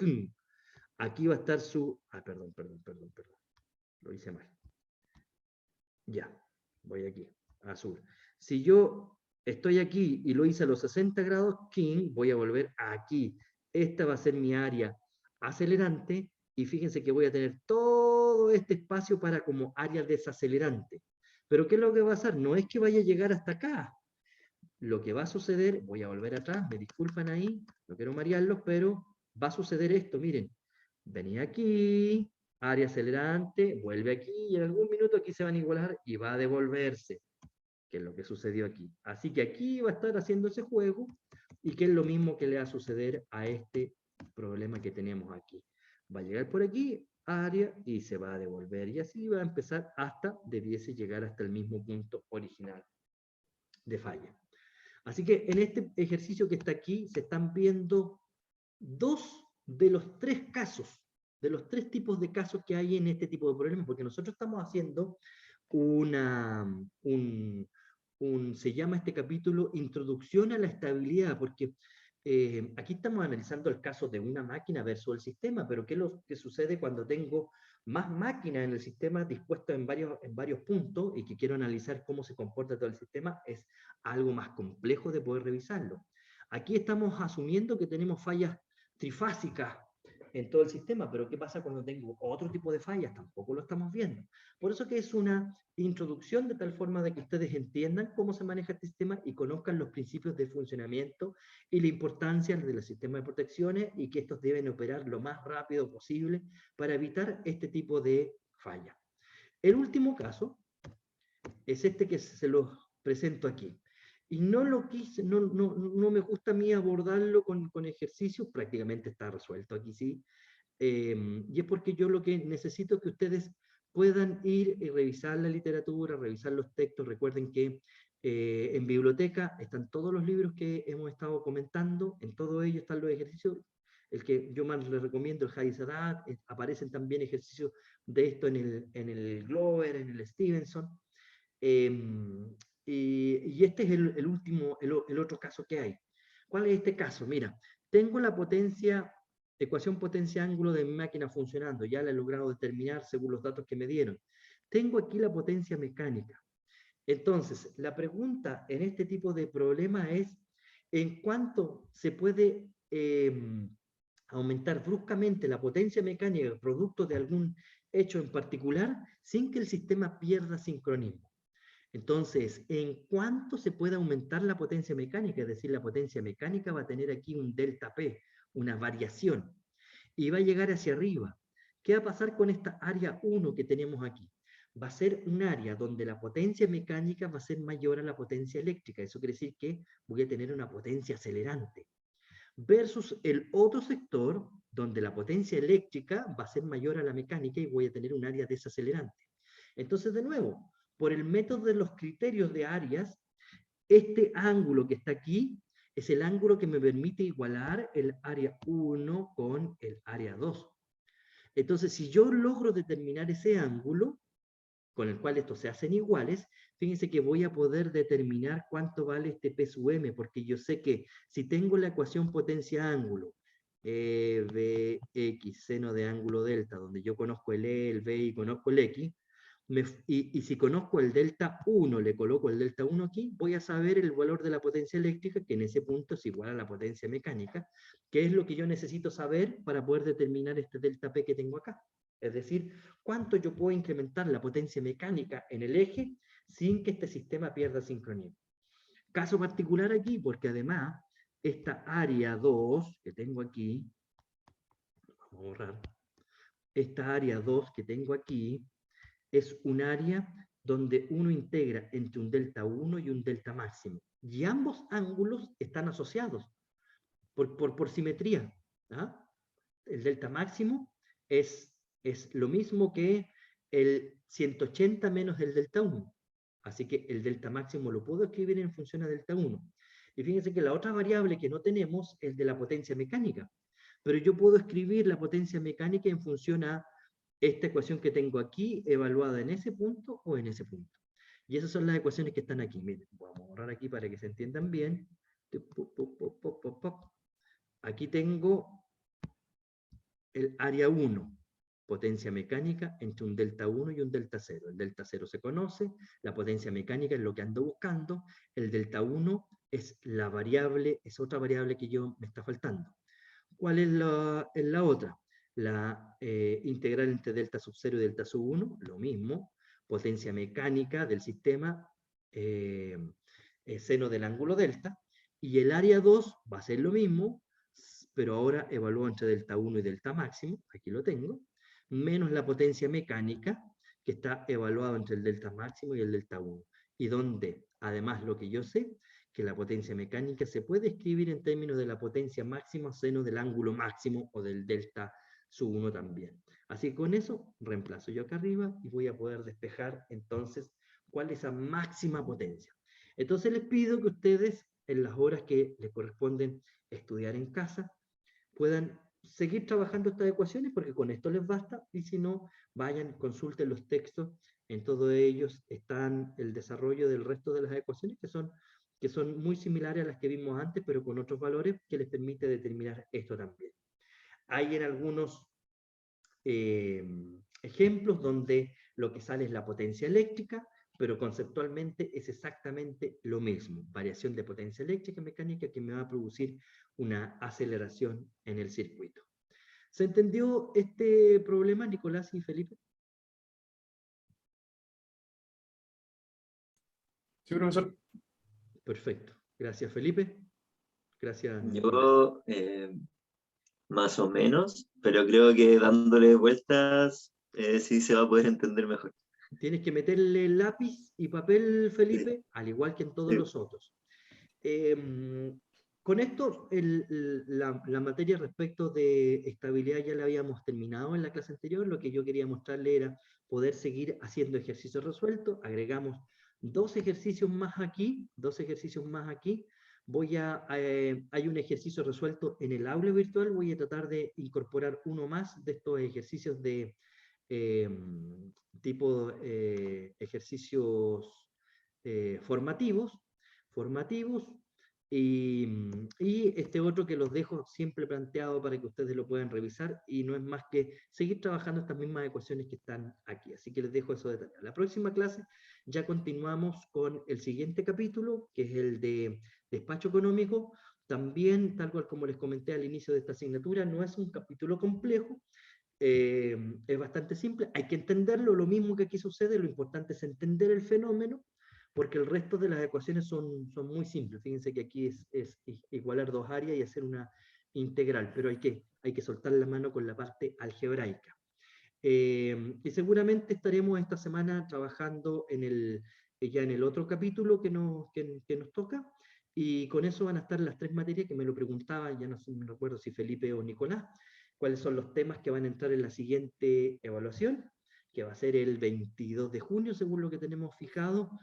Speaker 1: Aquí va a estar su... perdón. Lo hice mal. Ya, voy aquí, azul. Si yo estoy aquí y lo hice a los 60 grados, voy a volver aquí. Esta va a ser mi área acelerante y fíjense que voy a tener todo este espacio para como área desacelerante. Pero ¿qué es lo que va a pasar? No es que vaya a llegar hasta acá. Lo que va a suceder, voy a volver atrás, me disculpan ahí, no quiero marearlos, pero va a suceder esto, miren. Venía aquí, área acelerante, vuelve aquí, y en algún minuto aquí se van a igualar y va a devolverse, que es lo que sucedió aquí. Así que aquí va a estar haciendo ese juego, y que es lo mismo que le va a suceder a este problema que tenemos aquí. Va a llegar por aquí, área, y se va a devolver, y así va a empezar hasta, debiese llegar hasta el mismo punto original de falla. Así que en este ejercicio que está aquí, se están viendo 2 de los 3 casos, de los 3 tipos de casos que hay en este tipo de problemas, porque nosotros estamos haciendo se llama este capítulo Introducción a la estabilidad, porque aquí estamos analizando el caso de una máquina versus el sistema, pero ¿qué es lo que sucede cuando tengo más máquinas en el sistema dispuestas en varios puntos y que quiero analizar cómo se comporta todo el sistema? Es algo más complejo de poder revisarlo. Aquí estamos asumiendo que tenemos fallas trifásicas en todo el sistema, pero ¿qué pasa cuando tengo otro tipo de fallas? Tampoco lo estamos viendo. Por eso que es una introducción de tal forma de que ustedes entiendan cómo se maneja este sistema y conozcan los principios de funcionamiento y la importancia de los sistemas de protecciones y que estos deben operar lo más rápido posible para evitar este tipo de falla. El último caso es este que se los presento aquí. Y no lo quise, no me gusta a mí abordarlo con ejercicios, prácticamente está resuelto aquí sí, y es porque yo lo que necesito es que ustedes puedan ir y revisar la literatura, revisar los textos. Recuerden que en biblioteca están todos los libros que hemos estado comentando, en todo ello están los ejercicios. El que yo más les recomiendo, el Hadizadat, aparecen también ejercicios de esto en el Glover, en el Stevenson. Y este es el último, el otro caso que hay. ¿Cuál es este caso? Mira, tengo la ecuación potencia-ángulo de mi máquina funcionando, ya la he logrado determinar según los datos que me dieron. Tengo aquí la potencia mecánica. Entonces, la pregunta en este tipo de problema es, ¿en cuánto se puede aumentar bruscamente la potencia mecánica producto de algún hecho en particular sin que el sistema pierda sincronismo? Entonces, ¿en cuánto se puede aumentar la potencia mecánica? Es decir, la potencia mecánica va a tener aquí un delta P, una variación, y va a llegar hacia arriba. ¿Qué va a pasar con esta área 1 que tenemos aquí? Va a ser un área donde la potencia mecánica va a ser mayor a la potencia eléctrica. Eso quiere decir que voy a tener una potencia acelerante. Versus el otro sector, donde la potencia eléctrica va a ser mayor a la mecánica y voy a tener un área desacelerante. Entonces, de nuevo, por el método de los criterios de áreas, Este ángulo que está aquí es el ángulo que me permite igualar el área 1 con el área 2. Entonces, si yo logro determinar ese ángulo, con el cual estos se hacen iguales, fíjense que voy a poder determinar cuánto vale este P sub M, porque yo sé que si tengo la ecuación potencia-ángulo, Bx seno de ángulo delta, donde yo conozco el E, el B y conozco el X, y si conozco el delta 1, le coloco el delta 1 aquí, voy a saber el valor de la potencia eléctrica, que en ese punto es igual a la potencia mecánica, que es lo que yo necesito saber para poder determinar este delta P que tengo acá. Es decir, cuánto yo puedo incrementar la potencia mecánica en el eje sin que este sistema pierda sincronía. Caso particular aquí, porque además, esta área 2 que tengo aquí, vamos a borrar, esta área 2 que tengo aquí, es un área donde uno integra entre un delta 1 y un delta máximo. Y ambos ángulos están asociados por simetría. ¿Ah? El delta máximo es lo mismo que el 180 menos el delta 1. Así que el delta máximo lo puedo escribir en función a delta 1. Y fíjense que la otra variable que no tenemos es de la potencia mecánica. Pero yo puedo escribir la potencia mecánica en función a esta ecuación que tengo aquí, evaluada en ese punto o en ese punto. Y esas son las ecuaciones que están aquí. Miren, vamos a borrar aquí para que se entiendan bien. Aquí tengo el área 1, potencia mecánica entre un delta 1 y un delta 0. El delta 0 se conoce, la potencia mecánica es lo que ando buscando, el delta 1 es la variable, es otra variable que me está faltando. ¿Cuál es la otra? La integral entre delta sub 0 y delta sub 1, lo mismo, potencia mecánica del sistema, seno del ángulo delta, y el área 2 va a ser lo mismo, pero ahora evalúo entre delta 1 y delta máximo, aquí lo tengo, menos la potencia mecánica, que está evaluado entre el delta máximo y el delta 1, y donde, además, lo que yo sé, que la potencia mecánica se puede escribir en términos de la potencia máxima seno del ángulo máximo o del delta sub 1 también. Así que con eso reemplazo yo acá arriba y voy a poder despejar entonces cuál es esa máxima potencia. Entonces les pido que ustedes en las horas que les corresponden estudiar en casa puedan seguir trabajando estas ecuaciones porque con esto les basta, y si no, vayan, consulten los textos, en todos ellos están el desarrollo del resto de las ecuaciones que son muy similares a las que vimos antes, pero con otros valores que les permite determinar esto también. Hay en algunos ejemplos donde lo que sale es la potencia eléctrica, pero conceptualmente es exactamente lo mismo. Variación de potencia eléctrica mecánica que me va a producir una aceleración en el circuito. ¿Se entendió este problema, Nicolás y Felipe?
Speaker 2: Sí, profesor.
Speaker 1: Perfecto. Gracias, Felipe. Gracias, Nicolás.
Speaker 3: Yo, más o menos, pero creo que dándole vueltas sí se va a poder entender mejor.
Speaker 1: Tienes que meterle lápiz y papel, Felipe, al igual que en todos
Speaker 3: Sí.
Speaker 1: los otros. Con esto, la materia respecto de estabilidad ya la habíamos terminado en la clase anterior. Lo que yo quería mostrarle era poder seguir haciendo ejercicios resueltos. Agregamos 2 ejercicios más aquí, 2 ejercicios más aquí. Hay un ejercicio resuelto en el aula virtual, voy a tratar de incorporar uno más de estos ejercicios de tipo ejercicios formativos, y este otro que los dejo siempre planteado para que ustedes lo puedan revisar, y no es más que seguir trabajando estas mismas ecuaciones que están aquí. Así que les dejo eso de tarea. La próxima clase ya continuamos con el siguiente capítulo, que es el de despacho económico. También, tal cual como les comenté al inicio de esta asignatura, no es un capítulo complejo, es bastante simple, hay que entenderlo, lo mismo que aquí sucede, lo importante es entender el fenómeno, porque el resto de las ecuaciones son muy simples. Fíjense que aquí es igualar 2 áreas y hacer una integral, pero hay que soltar la mano con la parte algebraica. Y seguramente estaremos esta semana trabajando ya en el otro capítulo que nos toca, y con eso van a estar las 3 materias que me lo preguntaban, ya no me recuerdo si Felipe o Nicolás, cuáles son los temas que van a entrar en la siguiente evaluación, que va a ser el 22 de junio, según lo que tenemos fijado.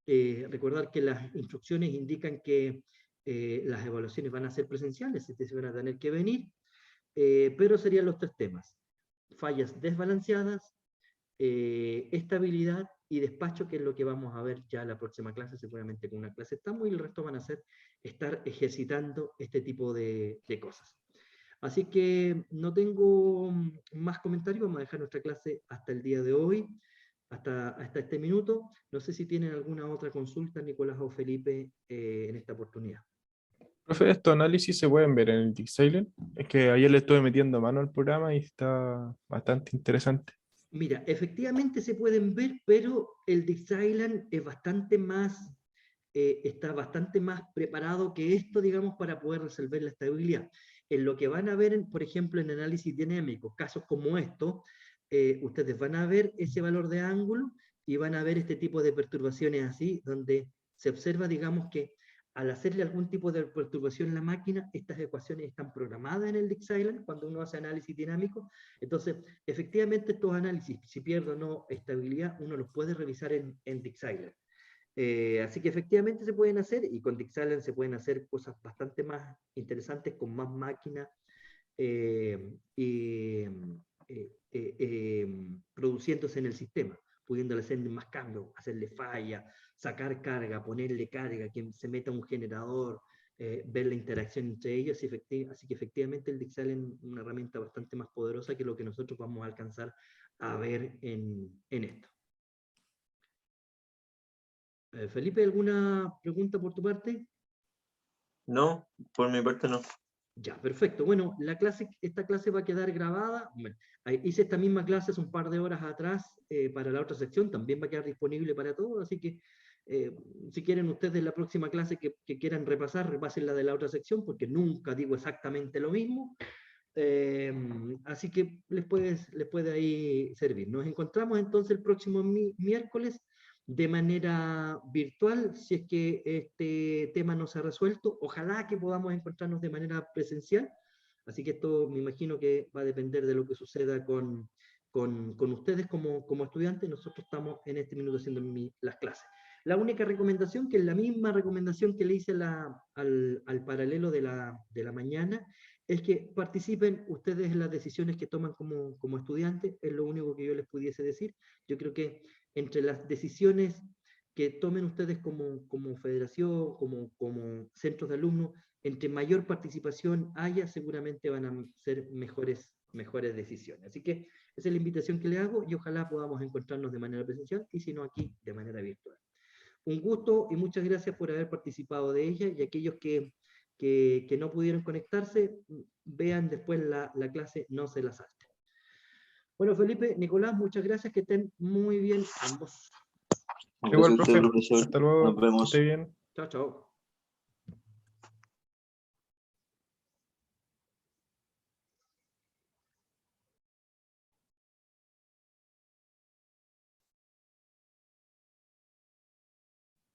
Speaker 1: recordar que las instrucciones indican que las evaluaciones van a ser presenciales, es decir, van a tener que venir, pero serían los 3 temas: fallas desbalanceadas, estabilidad y despacho, que es lo que vamos a ver ya la próxima clase, seguramente con una clase estamos, y el resto van a ser estar ejercitando este tipo de cosas. Así que no tengo más comentarios, vamos a dejar nuestra clase hasta el día de hoy, hasta este minuto. No sé si tienen alguna otra consulta, Nicolás o Felipe, en esta oportunidad.
Speaker 2: Profe, estos análisis se pueden ver en el DeepSilent. Es que ayer le estuve metiendo mano al programa y está bastante interesante.
Speaker 1: Mira, efectivamente se pueden ver, pero el DeepSilent es bastante más, está bastante más preparado que esto, digamos, para poder resolver la estabilidad. En lo que van a ver, por ejemplo, en análisis dinámico, casos como estos, ustedes van a ver ese valor de ángulo y van a ver este tipo de perturbaciones así, donde se observa, digamos, que al hacerle algún tipo de perturbación en la máquina, estas ecuaciones están programadas en el DeepSilent cuando uno hace análisis dinámico. Entonces, efectivamente, estos análisis, si pierde o no estabilidad, uno los puede revisar en DeepSilent. Así que efectivamente se pueden hacer, y con DeepSilent se pueden hacer cosas bastante más interesantes, con más máquinas, produciéndose en el sistema, pudiéndole hacer más cambios, hacerle falla, sacar carga, ponerle carga, que se meta un generador, ver la interacción entre ellos, así que efectivamente el DeepSilent es una herramienta bastante más poderosa que lo que nosotros vamos a alcanzar a ver en esto. Felipe, ¿alguna pregunta por tu parte?
Speaker 3: No, por mi parte no.
Speaker 1: Ya, perfecto. Bueno, esta clase va a quedar grabada. Bueno, hice esta misma clase hace un par de horas atrás para la otra sección, también va a quedar disponible para todos, así que si quieren ustedes la próxima clase que quieran repasar, repasen la de la otra sección, porque nunca digo exactamente lo mismo. Así que les puede ahí servir. Nos encontramos entonces el próximo miércoles de manera virtual, si es que este tema no se ha resuelto. Ojalá que podamos encontrarnos de manera presencial. Así que esto me imagino que va a depender de lo que suceda con ustedes como estudiantes. Nosotros estamos en este minuto haciendo las clases. La única recomendación, que es la misma recomendación que le hice al paralelo de la mañana, es que participen ustedes en las decisiones que toman como estudiantes, es lo único que yo les pudiese decir. Yo creo que entre las decisiones que tomen ustedes como federación, como centros de alumnos, entre mayor participación haya, seguramente van a ser mejores decisiones. Así que esa es la invitación que le hago, y ojalá podamos encontrarnos de manera presencial, y si no aquí, de manera virtual. Un gusto y muchas gracias por haber participado de ella, y aquellos que no pudieron conectarse, vean después la clase, no se la salten. Bueno, Felipe, Nicolás, muchas gracias, que estén muy bien ambos.
Speaker 2: Igual,
Speaker 3: Gracias a usted,
Speaker 2: profe.
Speaker 3: profesor.
Speaker 2: Hasta luego.
Speaker 3: Nos vemos.
Speaker 2: Que esté bien.
Speaker 1: Chao, chao.